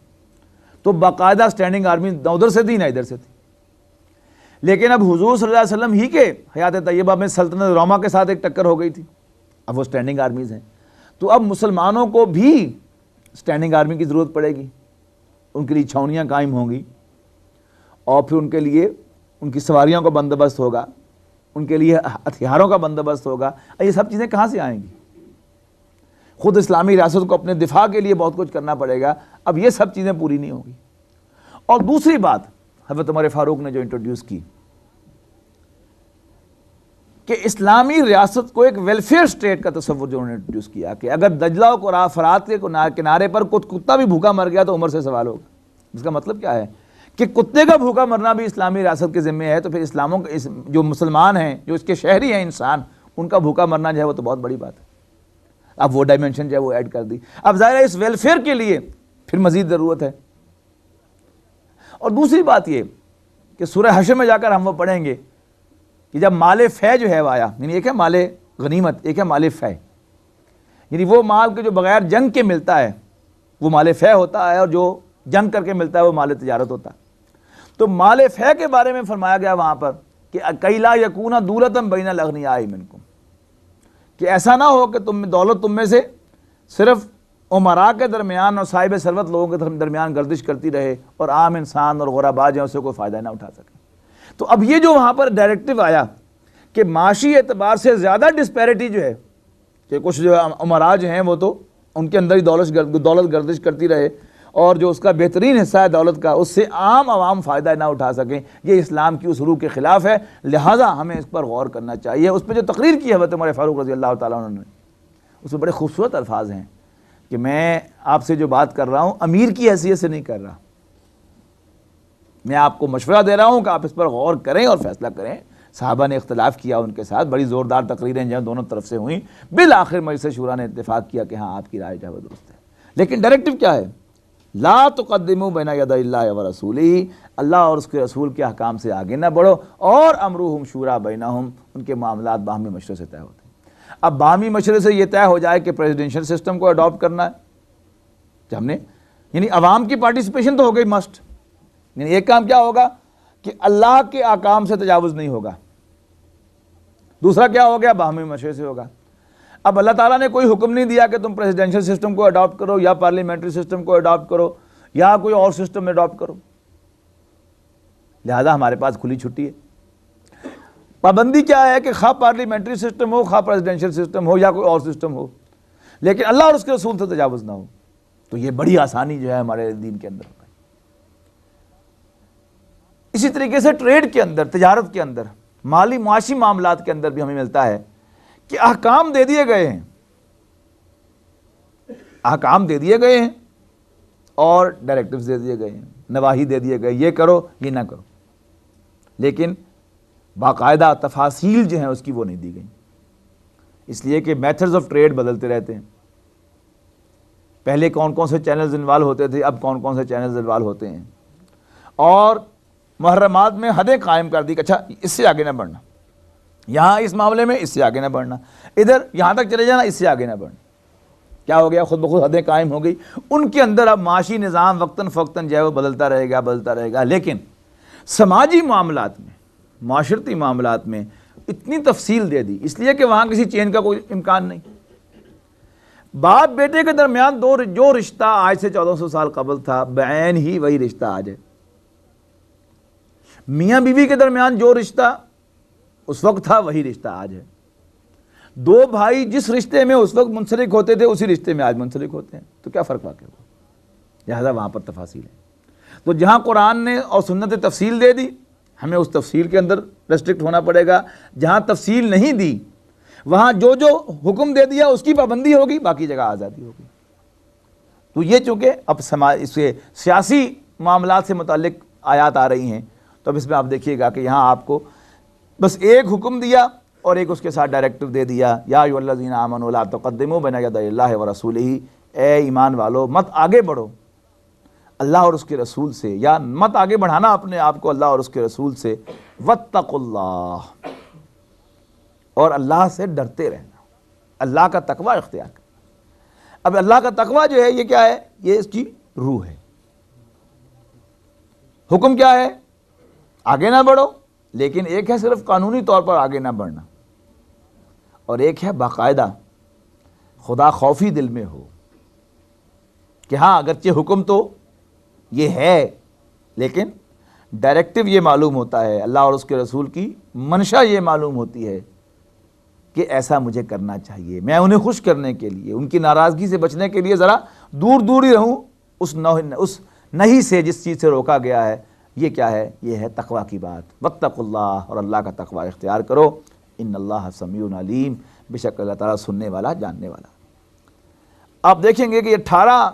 تو باقاعدہ سٹینڈنگ آرمی نہ ادھر سے تھی نہ ادھر سے تھی. لیکن اب حضور صلی اللہ علیہ وسلم ہی کے حیات طیبہ میں سلطنت روما کے ساتھ ایک ٹکر ہو گئی تھی. اب وہ سٹینڈنگ آرمیز ہیں، تو اب مسلمانوں کو بھی سٹینڈنگ آرمی کی ضرورت پڑے گی. ان کے لیے چھاؤنیاں قائم ہوں گی اور پھر ان کے لیے ان کی سواریوں کا بندوبست ہوگا، ان کے لیے ہتھیاروں کا بندوبست ہوگا. یہ سب چیزیں کہاں سے آئیں گی؟ خود اسلامی ریاست کو اپنے دفاع کے لیے بہت کچھ کرنا پڑے گا. اب یہ سب چیزیں پوری نہیں ہوگی. اور دوسری بات حضرت عمر فاروق نے جو انٹروڈیوس کی کہ اسلامی ریاست کو ایک ویلفیئر سٹیٹ کا تصور جو انہوں نے انٹروڈیوس کیا کہ اگر دجلہ و فرات کے کنارے پر کتا بھی بھوکا مر گیا تو عمر سے سوال ہوگا. اس کا مطلب کیا ہے کہ کتے کا بھوکا مرنا بھی اسلامی ریاست کے ذمہ ہے. تو پھر اسلاموں جو مسلمان ہیں، جو اس کے شہری ہیں انسان، ان کا بھوکا مرنا جو ہے وہ تو بہت بڑی بات ہے. اب وہ ڈائمنشن جو ہے وہ ایڈ کر دی. اب ظاہر ہے اس ویلفیئر کے لیے پھر مزید ضرورت ہے. اور دوسری بات یہ کہ سورہ حشر میں جا کر ہم وہ پڑھیں گے کہ جب مال فے جو ہے وہ آیا، یعنی ایک ہے مال غنیمت، ایک ہے مال فے. یعنی وہ مال کے جو بغیر جنگ کے ملتا ہے وہ مال فے ہوتا ہے، اور جو جنگ کر کے ملتا ہے وہ مال تجارت ہوتا ہے. تو مال فے کے بارے میں فرمایا گیا وہاں پر کہ کئی لا یکون دولۃ بین الاغنیاء منکم، کہ ایسا نہ ہو کہ دولت تم میں سے صرف امراء کے درمیان اور صاحب ثروت لوگوں کے درمیان گردش کرتی رہے اور عام انسان اور غرباء جو اسے کوئی فائدہ نہ اٹھا سکے. تو اب یہ جو وہاں پر ڈائریکٹیو آیا کہ معاشی اعتبار سے زیادہ ڈسپیرٹی جو ہے کہ کچھ جو امراء جو ہیں وہ تو ان کے اندر ہی دولت گردش کرتی رہے اور جو اس کا بہترین حصہ ہے دولت کا اس سے عام عوام فائدہ نہ اٹھا سکیں، یہ اسلام کی اس روح کے خلاف ہے. لہٰذا ہمیں اس پر غور کرنا چاہیے. اس پہ جو تقریر کی حضرت عمر فاروق رضی اللہ تعالیٰ عنہ نے، اس میں بڑے خوبصورت الفاظ ہیں کہ میں آپ سے جو بات کر رہا ہوں امیر کی حیثیت سے نہیں کر رہا، میں آپ کو مشورہ دے رہا ہوں کہ آپ اس پر غور کریں اور فیصلہ کریں. صحابہ نے اختلاف کیا ان کے ساتھ، بڑی زوردار تقریریں جو دونوں طرف سے ہوئیں، بالآخر مجلس شورا نے اتفاق کیا کہ ہاں آپ کی رائے جو ہے وہ درست ہے. لیکن ڈائریکٹیو کیا ہے؟ لا تقدموا بین یدی اللہ ورسولہ، اللہ اور اس کے رسول کے احکام سے آگے نہ بڑھو. اور امرہم شورا بینہم، ان کے معاملات باہمی مشورے سے طے ہوتے ہیں. اب باہمی مشورے سے یہ طے ہو جائے کہ پریزیڈنشل سسٹم کو اڈاپٹ کرنا ہے، ہم نے یعنی عوام کی پارٹیسپیشن تو ہو گئی مسٹ. یعنی ایک کام کیا ہوگا کہ اللہ کے احکام سے تجاوز نہیں ہوگا، دوسرا کیا ہو گیا باہمی مشورے سے ہوگا. اب اللہ تعالیٰ نے کوئی حکم نہیں دیا کہ تم پریزیڈنشل سسٹم کو اڈاپٹ کرو یا پارلیمنٹری سسٹم کو اڈاپٹ کرو یا کوئی اور سسٹم اڈاپٹ کرو. لہذا ہمارے پاس کھلی چھٹی ہے. پابندی کیا ہے کہ خواہ پارلیمنٹری سسٹم ہو، خواہ پریزیڈنشل سسٹم ہو یا کوئی اور سسٹم ہو، لیکن اللہ اور اس کے رسول سے تجاوز نہ ہو. تو یہ بڑی آسانی جو ہے ہمارے دین کے اندر. اسی طریقے سے ٹریڈ کے اندر، تجارت کے اندر، مالی معاشی معاملات کے اندر بھی ہمیں ملتا ہے کہ احکام دے دیے گئے ہیں، احکام دے دیے گئے ہیں اور ڈائریکٹیوز دے دیے گئے ہیں، نواہی دے دیے گئے، یہ کرو یہ نہ کرو، لیکن باقاعدہ تفاصیل جو ہیں اس کی وہ نہیں دی گئی. اس لیے کہ میتھڈز آف ٹریڈ بدلتے رہتے ہیں. پہلے کون کون سے چینلز انوالو ہوتے تھے، اب کون کون سے چینلز انوالو ہوتے ہیں. اور محرمات میں حدیں قائم کر دی کہ اچھا اس سے آگے نہ بڑھنا، یہاں اس معاملے میں اس سے آگے نہ بڑھنا، ادھر یہاں تک چلے جانا، اس سے آگے نہ بڑھنا. کیا ہو گیا؟ خود بخود حدیں قائم ہو گئی. ان کے اندر اب معاشی نظام وقتاً فوقتاً جو ہے وہ بدلتا رہے گا. لیکن سماجی معاملات میں، معاشرتی معاملات میں اتنی تفصیل دے دی اس لیے کہ وہاں کسی چینج کا کوئی امکان نہیں. باپ بیٹے کے درمیان جو رشتہ آج سے 1400 سال قبل تھا بعین ہی وہی رشتہ آج ہے. میاں بیوی کے درمیان جو رشتہ اس وقت تھا وہی رشتہ آج ہے. دو بھائی جس رشتے میں اس وقت منسلک ہوتے تھے اسی رشتے میں آج منسلک ہوتے ہیں. تو کیا فرق واقع ہوا؟ لہذا وہاں پر تفاصیل ہے. تو جہاں قرآن نے اور سنت تفصیل دے دی، ہمیں اس تفصیل کے اندر ریسٹرکٹ ہونا پڑے گا. جہاں تفصیل نہیں دی وہاں جو جو حکم دے دیا اس کی پابندی ہوگی، باقی جگہ آزادی ہوگی۔ تو یہ چونکہ اب اس سے سیاسی معاملات سے متعلق آیات آ رہی ہیں، تو اب اس میں آپ دیکھیے گا کہ یہاں آپ کو بس ایک حکم دیا اور ایک اس کے ساتھ ڈائریکٹو دے دیا، یا ایھا الذین آمنوا لا تقدموا بین یدی اللہ ورسولہ، اے ایمان والو مت آگے بڑھو اللہ اور اس کے رسول سے، یا مت آگے بڑھانا اپنے آپ کو اللہ اور اس کے رسول سے، واتقوا اللہ، اور اللہ سے ڈرتے رہنا، اللہ کا تقوی اختیار کرنا۔ اب اللہ کا تقوی جو ہے یہ کیا ہے؟ یہ اس کی روح ہے۔ حکم کیا ہے؟ آگے نہ بڑھو، لیکن ایک ہے صرف قانونی طور پر آگے نہ بڑھنا، اور ایک ہے باقاعدہ خدا خوفی دل میں ہو کہ ہاں اگرچہ حکم تو یہ ہے، لیکن ڈائریکٹو یہ معلوم ہوتا ہے، اللہ اور اس کے رسول کی منشا یہ معلوم ہوتی ہے کہ ایسا مجھے کرنا چاہیے، میں انہیں خوش کرنے کے لیے، ان کی ناراضگی سے بچنے کے لیے ذرا دور دور ہی رہوں اس نہیں سے جس چیز سے روکا گیا ہے۔ یہ کیا ہے؟ یہ ہے تقوی کی بات، واتقوا اللہ، اور اللہ کا تقوی اختیار کرو، ان اللہ سمیع علیم، بے شک اللہ تعالیٰ سننے والا جاننے والا۔ آپ دیکھیں گے کہ 18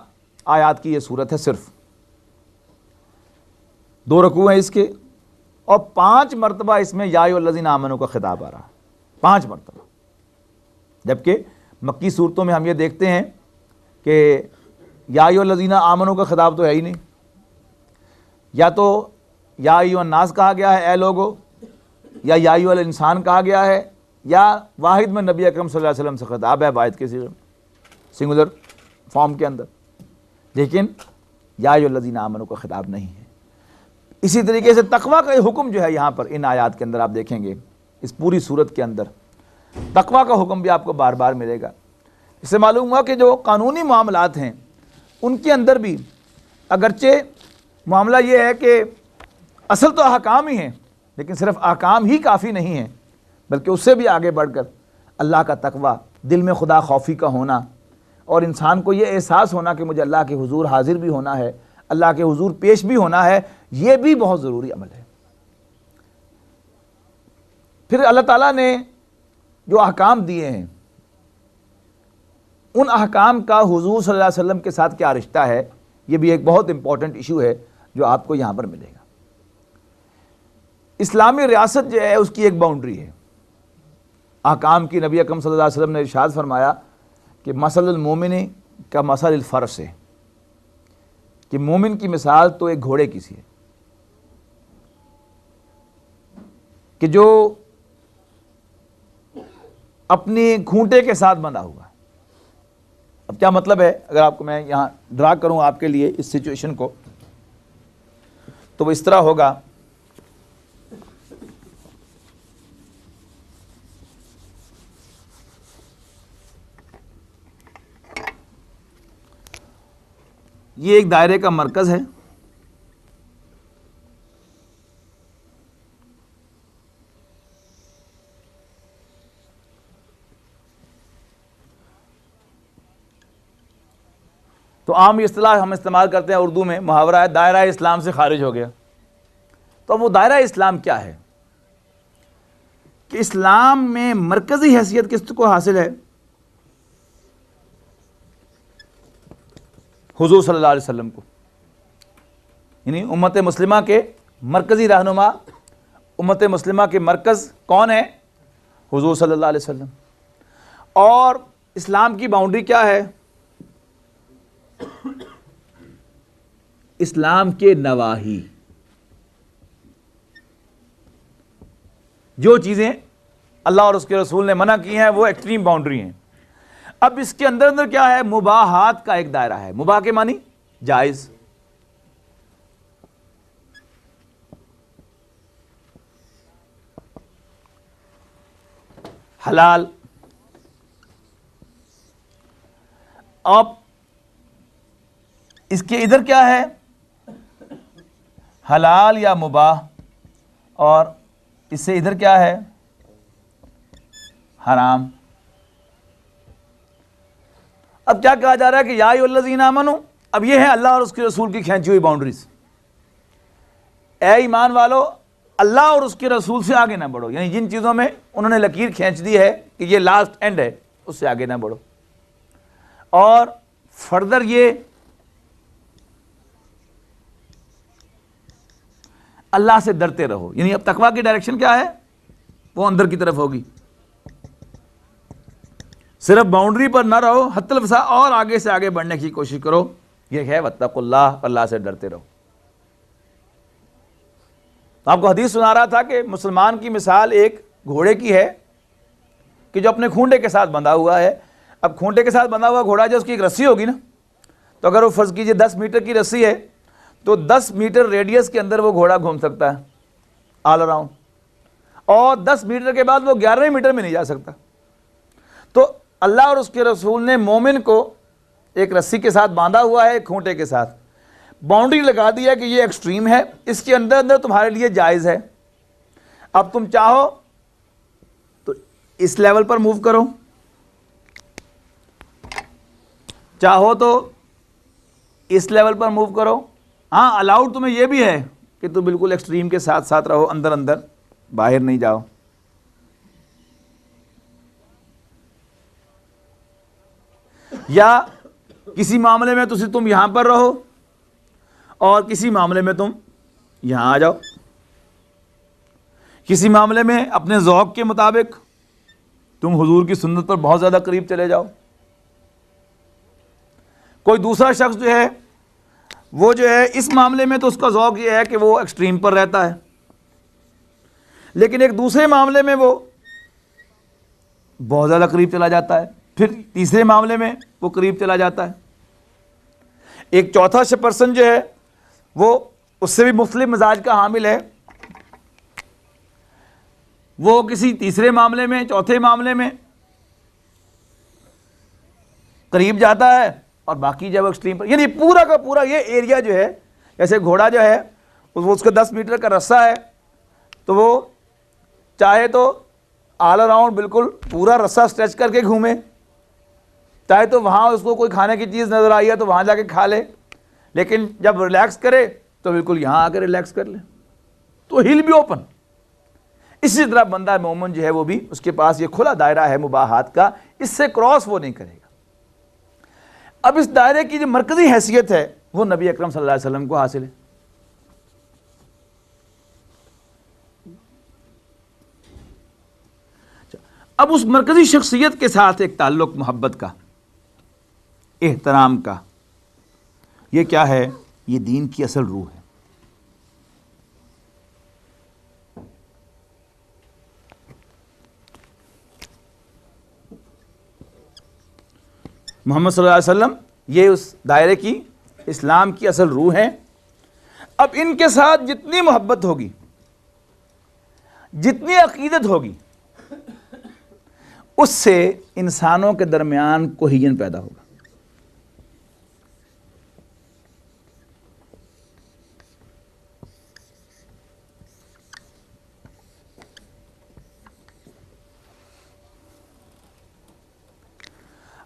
آیات کی یہ صورت ہے، صرف 2 رکوع ہیں اس کے، اور 5 مرتبہ اس میں یا ایھا الذین آمنوا کا خطاب آ رہا ہے، 5 مرتبہ، جبکہ مکی صورتوں میں ہم یہ دیکھتے ہیں کہ یا ایھا الذین آمنوا کا خطاب تو ہے ہی نہیں، یا تو یا ایھا الناس کہا گیا ہے اے لوگو، یا ایھا الانسان کہا گیا ہے، یا واحد میں نبی اکرم صلی اللہ علیہ وسلم سے خطاب ہے واحد کے صیغے میں، سنگولر فارم کے اندر، لیکن یا ایھا الذین آمنوا کا خطاب نہیں ہے۔ اسی طریقے سے تقوی کا حکم جو ہے یہاں پر ان آیات کے اندر آپ دیکھیں گے، اس پوری صورت کے اندر تقوی کا حکم بھی آپ کو بار بار ملے گا۔ اس سے معلوم ہوا کہ جو قانونی معاملات ہیں ان کے اندر بھی اگرچہ معاملہ یہ ہے کہ اصل تو احکام ہی ہیں، لیکن صرف احکام ہی کافی نہیں ہیں، بلکہ اس سے بھی آگے بڑھ کر اللہ کا تقوی، دل میں خدا خوفی کا ہونا، اور انسان کو یہ احساس ہونا کہ مجھے اللہ کے حضور حاضر بھی ہونا ہے، اللہ کے حضور پیش بھی ہونا ہے، یہ بھی بہت ضروری عمل ہے۔ پھر اللہ تعالیٰ نے جو احکام دیے ہیں، ان احکام کا حضور صلی اللہ علیہ وسلم کے ساتھ کیا رشتہ ہے، یہ بھی ایک بہت امپورٹنٹ ایشو ہے جو آپ کو یہاں پر ملے گا۔ اسلامی ریاست جو ہے اس کی ایک باؤنڈری ہے، احکام کی۔ نبی اکرم صلی اللہ علیہ وسلم نے ارشاد فرمایا کہ مثل المومن کا مثل الفرس ہے، کہ مومن کی مثال تو ایک گھوڑے کی سی ہے کہ جو اپنی کھونٹے کے ساتھ بندھا ہوا ہے۔ اب کیا مطلب ہے؟ اگر آپ کو میں یہاں ڈرا کروں آپ کے لیے اس سچویشن کو، تو وہ اس طرح ہوگا یہ ایک دائرے کا مرکز ہے، تو عام اصطلاح ہم استعمال کرتے ہیں اردو میں، محاورہ ہے دائرہ اسلام سے خارج ہو گیا۔ تو وہ دائرہ اسلام کیا ہے کہ اسلام میں مرکزی حیثیت کس کو حاصل ہے؟ حضور صلی اللہ علیہ وسلم کو، یعنی امت مسلمہ کے مرکزی رہنما، امت مسلمہ کے مرکز کون ہے؟ حضور صلی اللہ علیہ وسلم۔ اور اسلام کی باؤنڈری کیا ہے؟ اسلام کے نواہی، جو چیزیں اللہ اور اس کے رسول نے منع کی ہیں وہ ایکسٹریم باؤنڈری ہیں۔ اب اس کے اندر کیا ہے؟ مباحات کا ایک دائرہ ہے۔ مباح کے معنی جائز، حلال۔ اب اس کے ادھر کیا ہے؟ حلال یا مباح، اور اس سے ادھر کیا ہے؟ حرام۔ اب کیا کہا جا رہا ہے کہ یا ایھا الذین آمنوا، اب یہ ہے اللہ اور اس کے رسول کی کھینچی ہوئی باؤنڈریز۔ اے ایمان والو، اللہ اور اس کے رسول سے آگے نہ بڑھو، یعنی جن چیزوں میں انہوں نے لکیر کھینچ دی ہے کہ یہ لاسٹ اینڈ ہے اس سے آگے نہ بڑھو، اور فردر یہ اللہ سے ڈرتے رہو، یعنی اب تقویٰ کی ڈائریکشن کیا ہے؟ وہ اندر کی طرف ہوگی، صرف باؤنڈری پر نہ رہو، حتی الوسع اور آگے سے آگے بڑھنے کی کوشش کرو، یہ ہے واتقوا اللہ، اللہ سے ڈرتے رہو۔ آپ کو حدیث سنا رہا تھا کہ مسلمان کی مثال ایک گھوڑے کی ہے کہ جو اپنے کھونٹے کے ساتھ بندھا ہوا ہے۔ اب کھونٹے کے ساتھ بندھا ہوا گھوڑا جو اس کی ایک رسی ہوگی نا، تو اگر وہ فرض کیجئے 10 میٹر کی رسی ہے تو 10 میٹر ریڈیس کے اندر وہ گھوڑا گھوم سکتا ہے آل اراؤنڈ، اور 10 میٹر کے بعد وہ 11ویں میٹر میں نہیں جا سکتا۔ تو اللہ اور اس کے رسول نے مومن کو ایک رسی کے ساتھ باندھا ہوا ہے، ایک کھونٹے کے ساتھ باؤنڈری لگا دی ہے کہ یہ ایکسٹریم ہے، اس کے اندر اندر تمہارے لیے جائز ہے۔ اب تم چاہو تو اس لیول پر موو کرو، چاہو تو اس لیول پر موو کرو، ہاں الاؤڈ تمہیں یہ بھی ہے کہ تم بالکل ایکسٹریم کے ساتھ ساتھ رہو، اندر اندر باہر نہیں جاؤ۔ یا کسی معاملے میں تم یہاں پر رہو اور کسی معاملے میں تم یہاں آ جاؤ، کسی معاملے میں اپنے ذوق کے مطابق تم حضور کی سنت پر بہت زیادہ قریب چلے جاؤ، کوئی دوسرا شخص جو ہے وہ جو ہے اس معاملے میں تو اس کا ذوق یہ ہے کہ وہ ایکسٹریم پر رہتا ہے، لیکن ایک دوسرے معاملے میں وہ بہت زیادہ قریب چلا جاتا ہے، پھر تیسرے معاملے میں وہ قریب چلا جاتا ہے۔ ایک چوتھا پرسن جو ہے وہ اس سے بھی مختلف مزاج کا حامل ہے، وہ کسی تیسرے معاملے میں چوتھے معاملے میں قریب جاتا ہے اور باقی جب ایکسٹریم پر، یعنی پورا کا پورا یہ ایریا جو ہے، جیسے گھوڑا جو ہے اس کا 10 میٹر کا رسہ ہے، تو وہ چاہے تو آل اراؤنڈ بالکل پورا رسہ اسٹریچ کر کے گھومے، چاہے تو وہاں اس کو کوئی کھانے کی چیز نظر آئی ہے تو وہاں جا کے کھا لے، لیکن جب ریلیکس کرے تو بالکل یہاں آ کے ریلیکس کر لے، تو ہل بھی اوپن۔ اسی طرح بندہ مومن جو ہے وہ بھی، اس کے پاس یہ کھلا دائرہ ہے مباحات کا، اس سے کراس وہ نہیں کرے گا۔ اب اس دائرے کی جو مرکزی حیثیت ہے وہ نبی اکرم صلی اللہ علیہ وسلم کو حاصل ہے۔ اب اس مرکزی شخصیت کے ساتھ ایک تعلق محبت کا، احترام کا، یہ کیا ہے؟ یہ دین کی اصل روح ہے۔ محمد صلی اللہ علیہ وسلم یہ اس دائرے کی، اسلام کی اصل روح ہے۔ اب ان کے ساتھ جتنی محبت ہوگی، جتنی عقیدت ہوگی، اس سے انسانوں کے درمیان کوہیژن پیدا ہوگا۔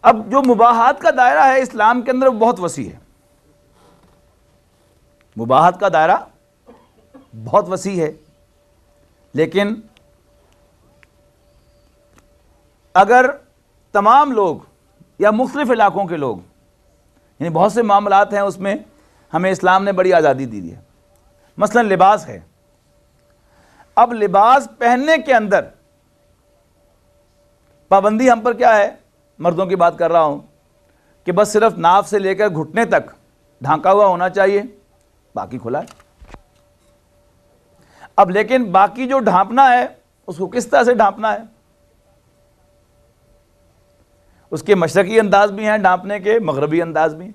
اب جو مباحات کا دائرہ ہے اسلام کے اندر وہ بہت وسیع ہے، مباحات کا دائرہ بہت وسیع ہے، لیکن اگر تمام لوگ یا مختلف علاقوں کے لوگ، یعنی بہت سے معاملات ہیں اس میں ہمیں اسلام نے بڑی آزادی دی ہے، مثلا لباس ہے، اب لباس پہننے کے اندر پابندی ہم پر کیا ہے؟ مردوں کی بات کر رہا ہوں کہ بس صرف ناف سے لے کر گھٹنے تک ڈھانکا ہوا ہونا چاہیے، باقی کھلا ہے۔ اب لیکن باقی جو ڈھانپنا ہے اس کو کس طرح سے ڈھانپنا ہے؟ اس کے مشرقی انداز بھی ہیں ڈھانپنے کے، مغربی انداز بھی ہیں۔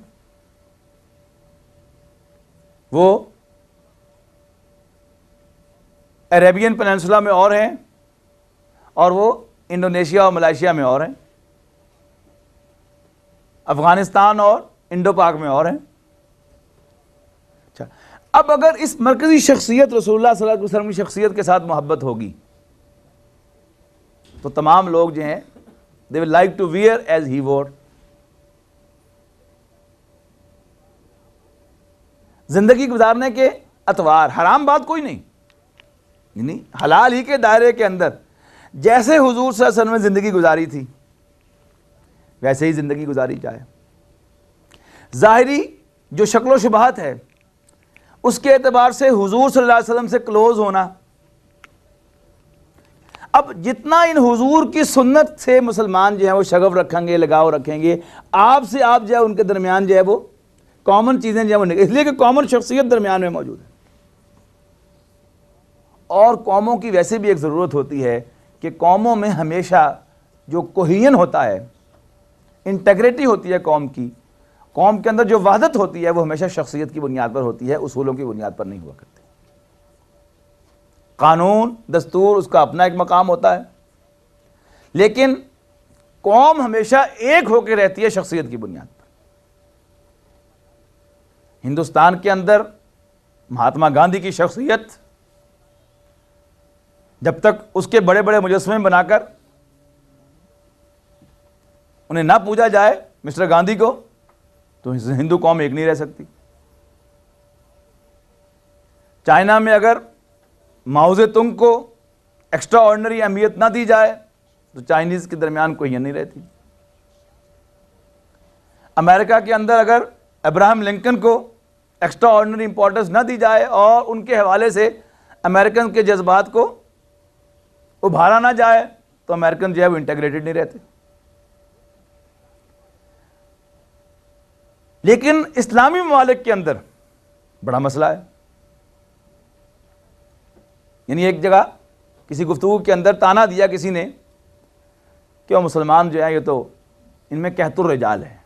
وہ عربین پیننسولا میں اور ہیں، اور وہ انڈونیشیا اور ملائیشیا میں اور ہیں، افغانستان اور انڈو پاک میں اور ہیں۔ اچھا، اب اگر اس مرکزی شخصیت رسول اللہ صلی اللہ علیہ وسلم کی شخصیت کے ساتھ محبت ہوگی تو تمام لوگ جو ہیں they will like to wear as he wore۔ زندگی گزارنے کے اطوار، حرام بات کوئی نہیں، یعنی حلال ہی کے دائرے کے اندر جیسے حضور صلی اللہ علیہ وسلم نے زندگی گزاری تھی ویسے ہی زندگی گزاری جائے. ظاہری جو شکل و شبہات ہے اس کے اعتبار سے حضور صلی اللہ علیہ وسلم سے کلوز ہونا. اب جتنا ان حضور کی سنت سے مسلمان جو ہیں وہ شغف رکھیں گے, لگاؤ رکھیں گے, آپ سے آپ جو ہے ان کے درمیان جو ہے وہ کامن چیزیں جو ہے وہ اس لیے کہ کامن شخصیت درمیان میں موجود ہے. اور قوموں کی ویسے بھی ایک ضرورت ہوتی ہے کہ قوموں میں ہمیشہ جو کوہین ہوتا ہے, انٹیگریٹی ہوتی ہے قوم کی, قوم کے اندر جو وحدت ہوتی ہے وہ ہمیشہ شخصیت کی بنیاد پر ہوتی ہے, اصولوں کی بنیاد پر نہیں ہوا کرتی. قانون دستور اس کا اپنا ایک مقام ہوتا ہے, لیکن قوم ہمیشہ ایک ہو کے رہتی ہے شخصیت کی بنیاد پر. ہندوستان کے اندر مہاتما گاندھی کی شخصیت جب تک اس کے بڑے بڑے مجسمے بنا کر انہیں نہ پوجا جائے مسٹر گاندھی کو, تو ہندو قوم ایک نہیں رہ سکتی. چائنا میں اگر ماؤ زے تونگ کو ایکسٹرا آرڈنری اہمیت نہ دی جائے تو چائنیز کے درمیان کوئی نہیں رہتی. امریکہ کے اندر اگر ابراہم لنکن کو ایکسٹرا آرڈنری امپورٹنس نہ دی جائے اور ان کے حوالے سے امریکن کے جذبات کو ابھارا نہ جائے تو امریکن جو ہے وہ انٹیگریٹڈ نہیں رہتے. لیکن اسلامی ممالک کے اندر بڑا مسئلہ ہے. یعنی ایک جگہ کسی گفتگو کے اندر تانا دیا کسی نے کہ وہ مسلمان جو ہیں یہ تو ان میں قحط الرجال ہے,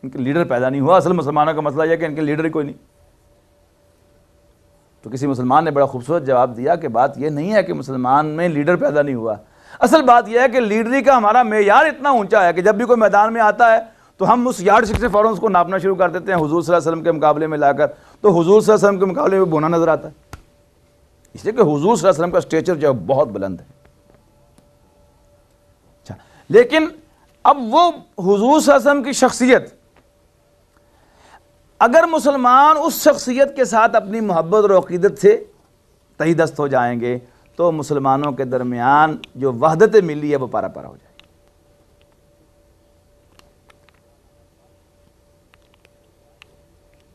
ان کے لیڈر پیدا نہیں ہوا. اصل مسلمانوں کا مسئلہ یہ ہے کہ ان کے لیڈر ہی کوئی نہیں. تو کسی مسلمان نے بڑا خوبصورت جواب دیا کہ بات یہ نہیں ہے کہ مسلمان میں لیڈر پیدا نہیں ہوا, اصل بات یہ ہے کہ لیڈری کا ہمارا معیار اتنا اونچا ہے کہ جب بھی کوئی میدان میں آتا ہے تو ہم اس یارڈ اسٹک سے فوراً اس کو ناپنا شروع کر دیتے ہیں حضور صلی اللہ علیہ وسلم کے مقابلے میں لا کر. تو حضور صلی اللہ علیہ وسلم کے مقابلے میں بونا نظر آتا ہے, اس لیے کہ حضور صلی اللہ علیہ وسلم کا اسٹیچر جو ہے بہت بلند ہے. اچھا, لیکن اب وہ حضور صلی اللہ علیہ وسلم کی شخصیت, اگر مسلمان اس شخصیت کے ساتھ اپنی محبت اور عقیدت سے تہی دست ہو جائیں گے تو مسلمانوں کے درمیان جو وحدت ملی ہے وہ پارا پارا ہو جائے گی.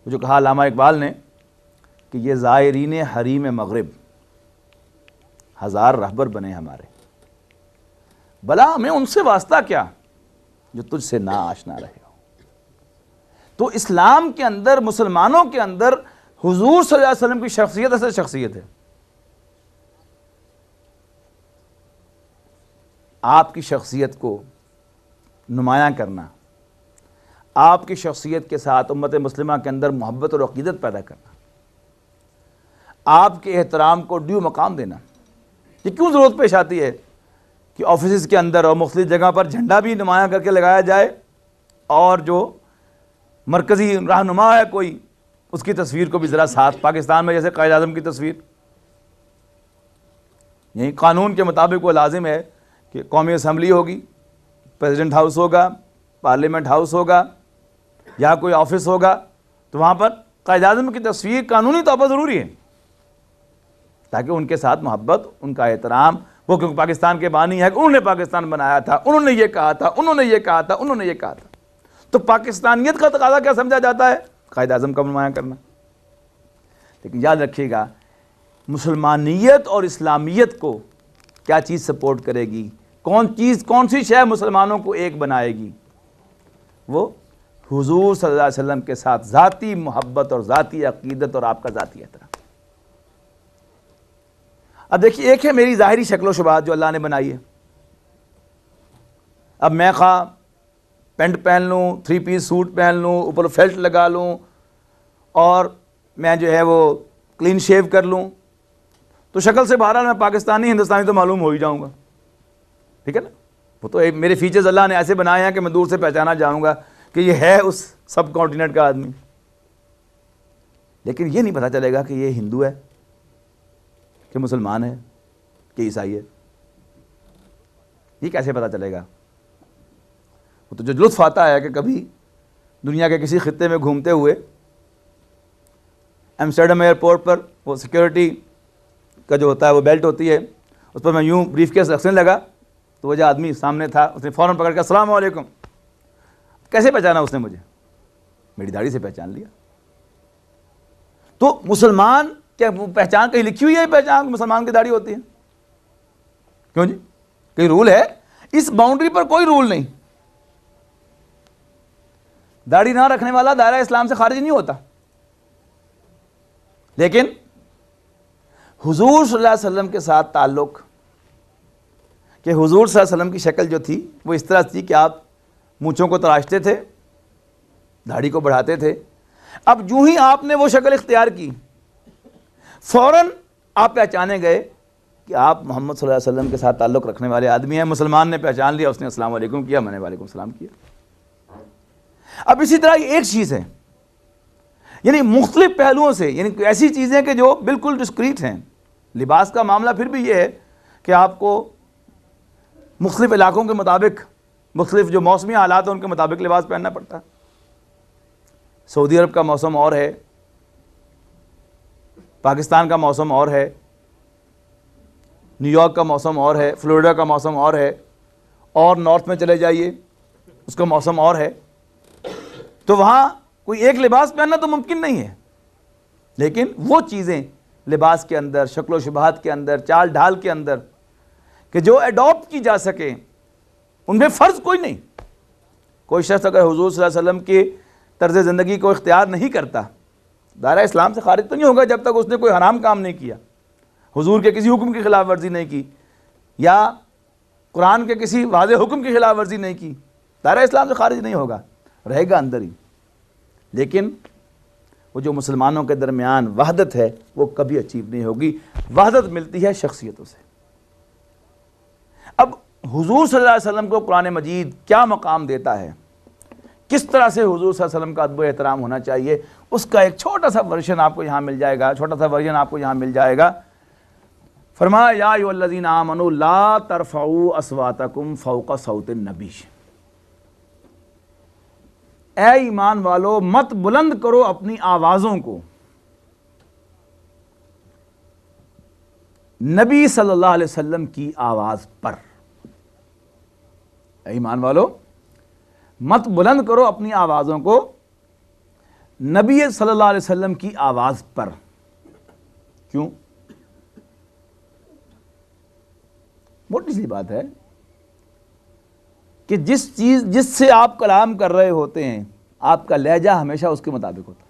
جو کہا علامہ اقبال نے کہ یہ زائرین حریم مغرب ہزار رہبر بنے ہمارے, بلا ہمیں ان سے واسطہ کیا جو تجھ سے نا آشنا رہے ہو. تو اسلام کے اندر مسلمانوں کے اندر حضور صلی اللہ علیہ وسلم کی شخصیت اصل شخصیت ہے. آپ کی شخصیت کو نمایاں کرنا, آپ کی شخصیت کے ساتھ امت مسلمہ کے اندر محبت اور عقیدت پیدا کرنا, آپ کے احترام کو ڈیو مقام دینا. یہ کیوں ضرورت پیش آتی ہے کہ آفیسز کے اندر اور مختلف جگہ پر جھنڈا بھی نمایاں کر کے لگایا جائے اور جو مرکزی رہنما ہے کوئی اس کی تصویر کو بھی ذرا ساتھ, پاکستان میں جیسے قائد اعظم کی تصویر, یہی قانون کے مطابق وہ لازم ہے کہ قومی اسمبلی ہوگی, پریزیڈنٹ ہاؤس ہوگا, پارلیمنٹ ہاؤس ہوگا یا کوئی آفس ہوگا تو وہاں پر قائد اعظم کی تصویر قانونی طور پر ضروری ہے تاکہ ان کے ساتھ محبت, ان کا احترام, وہ کیونکہ پاکستان کے بانی ہے کہ انہوں نے پاکستان بنایا تھا, انہوں نے یہ کہا تھا, انہوں نے یہ کہا تھا, انہوں نے یہ کہا تھا. تو پاکستانیت کا تقاضا کیا سمجھا جاتا ہے؟ قائد اعظم کا نمایاں کرنا. لیکن یاد رکھیے گا مسلمانیت اور اسلامیت کو کیا چیز سپورٹ کرے گی, کون سی شے مسلمانوں کو ایک بنائے گی؟ وہ حضور صلی اللہ علیہ وسلم کے ساتھ ذاتی محبت اور ذاتی عقیدت اور آپ کا ذاتی احترام. اب دیکھیے, ایک ہے میری ظاہری شکل و شبہات جو اللہ نے بنائی ہے. اب میں خواہ پینٹ پہن لوں, 3 پیس سوٹ پہن لوں, اوپر فیلٹ لگا لوں اور میں جو ہے وہ کلین شیو کر لوں تو شکل سے بہرحال میں پاکستانی ہندوستانی تو معلوم ہو ہی جاؤں گا, ٹھیک ہے نا. وہ تو میرے فیچرز اللہ نے ایسے بنائے ہیں کہ میں دور سے پہچانا جاؤں گا کہ یہ ہے اس سب کانٹیننٹ کا آدمی. لیکن یہ نہیں پتہ چلے گا کہ یہ ہندو ہے, کہ مسلمان ہے, کہ عیسائی ہے. یہ کیسے پتہ چلے گا؟ وہ تو جو لطف آتا ہے کہ کبھی دنیا کے کسی خطے میں گھومتے ہوئے ایمسٹرڈم ایئرپورٹ پر وہ سیکیورٹی کا جو ہوتا ہے وہ بیلٹ ہوتی ہے, اس پر میں یوں بریف کیس رکھنے لگا تو وہ جو آدمی سامنے تھا اس نے فوراً پکڑ کے السلام علیکم. کیسے پہچانا اس نے مجھے؟ میری داڑھی سے پہچان لیا. تو مسلمان کیا وہ پہچان کہیں لکھی ہوئی ہے پہچان مسلمان کی داڑھی ہوتی ہے؟ کیوں جی, کوئی رول ہے؟ اس باؤنڈری پر کوئی رول نہیں. داڑھی نہ رکھنے والا دائرہ اسلام سے خارج نہیں ہوتا. لیکن حضور صلی اللہ علیہ وسلم کے ساتھ تعلق کہ حضور صلی اللہ علیہ وسلم کی شکل جو تھی وہ اس طرح تھی کہ آپ مونچھوں کو تراشتے تھے, داڑھی کو بڑھاتے تھے. اب جو ہی آپ نے وہ شکل اختیار کی فوراً آپ پہچانے گئے کہ آپ محمد صلی اللہ علیہ وسلم کے ساتھ تعلق رکھنے والے آدمی ہیں. مسلمان نے پہچان لیا, اس نے السلام علیکم کیا, میں نے وعلیکم السلام کیا. اب اسی طرح یہ ایک چیز ہے, یعنی مختلف پہلوؤں سے, یعنی ایسی چیزیں کہ جو بالکل ڈسکریٹ ہیں. لباس کا معاملہ پھر بھی یہ ہے کہ آپ کو مختلف علاقوں کے مطابق, مختلف جو موسمی حالات ہیں ان کے مطابق لباس پہننا پڑتا ہے. سعودی عرب کا موسم اور ہے, پاکستان کا موسم اور ہے, نیو یارک کا موسم اور ہے, فلوریڈا کا موسم اور ہے, اور نارتھ میں چلے جائیے اس کا موسم اور ہے. تو وہاں کوئی ایک لباس پہننا تو ممکن نہیں ہے, لیکن وہ چیزیں لباس کے اندر, شکل و شباہت کے اندر, چال ڈھال کے اندر کہ جو ایڈاپٹ کی جا سکے, ان میں فرض کوئی نہیں. کوئی شخص اگر حضور صلی اللہ علیہ وسلم کے طرز زندگی کو اختیار نہیں کرتا, دائرہ اسلام سے خارج تو نہیں ہوگا جب تک اس نے کوئی حرام کام نہیں کیا, حضور کے کسی حکم کی خلاف ورزی نہیں کی, یا قرآن کے کسی واضح حکم کی خلاف ورزی نہیں کی. دائرہ اسلام سے خارج نہیں ہوگا, رہے گا اندر ہی. لیکن وہ جو مسلمانوں کے درمیان وحدت ہے وہ کبھی اچیو نہیں ہوگی. وحدت ملتی ہے شخصیتوں سے. اب حضور صلی اللہ علیہ وسلم کو قرآن مجید کیا مقام دیتا ہے, کس طرح سے حضور صلی اللہ علیہ وسلم کا ادب و احترام ہونا چاہیے, اس کا ایک چھوٹا سا ورژن آپ کو یہاں مل جائے گا, چھوٹا سا ورژن آپ کو یہاں مل جائے گا. فرمایا یا ایھا الذین آمنوا لا ترفعوا اصواتکم فوق صوت النبی. اے ایمان والو مت بلند کرو اپنی آوازوں کو نبی صلی اللہ علیہ وسلم کی آواز پر. اے ایمان والو مت بلند کرو اپنی آوازوں کو نبی صلی اللہ علیہ وسلم کی آواز پر. کیوں؟ موٹی سی بات ہے کہ جس سے آپ کلام کر رہے ہوتے ہیں آپ کا لہجہ ہمیشہ اس کے مطابق ہوتا ہے.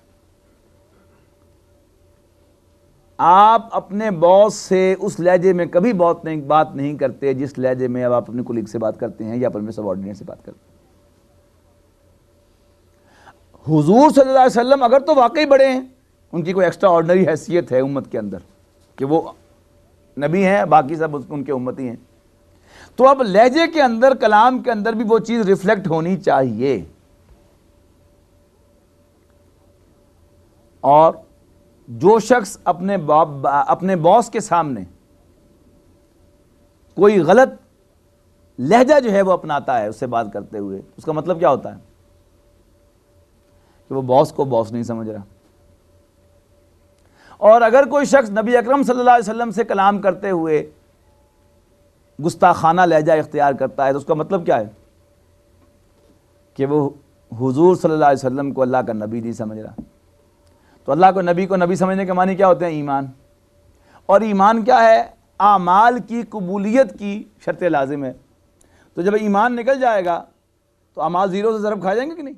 آپ اپنے باس سے اس لہجے میں کبھی بات نہیں کرتے جس لہجے میں اب آپ اپنے کولیگ سے بات کرتے ہیں یا اپنے سب آرڈینیٹ سے بات کرتے ہیں. حضور صلی اللہ علیہ وسلم اگر تو واقعی بڑے ہیں, ان کی کوئی ایکسٹرا آرڈنری حیثیت ہے امت کے اندر کہ وہ نبی ہیں, باقی سب ان کے امتی ہیں, تو اب لہجے کے اندر, کلام کے اندر بھی وہ چیز ریفلیکٹ ہونی چاہیے. اور جو شخص اپنے باس کے سامنے کوئی غلط لہجہ جو ہے وہ اپناتا ہے اس سے بات کرتے ہوئے, اس کا مطلب کیا ہوتا ہے کہ وہ باس کو باس نہیں سمجھ رہا. اور اگر کوئی شخص نبی اکرم صلی اللہ علیہ وسلم سے کلام کرتے ہوئے گستاخانہ لہجہ اختیار کرتا ہے تو اس کا مطلب کیا ہے کہ وہ حضور صلی اللہ علیہ وسلم کو اللہ کا نبی نہیں سمجھ رہا. تو اللہ کو نبی سمجھنے کے معنی کیا ہوتے ہیں؟ ایمان. اور ایمان کیا ہے؟ اعمال کی قبولیت کی شرط لازم ہے. تو جب ایمان نکل جائے گا تو اعمال زیرو سے ضرب کھا جائیں گے کہ نہیں؟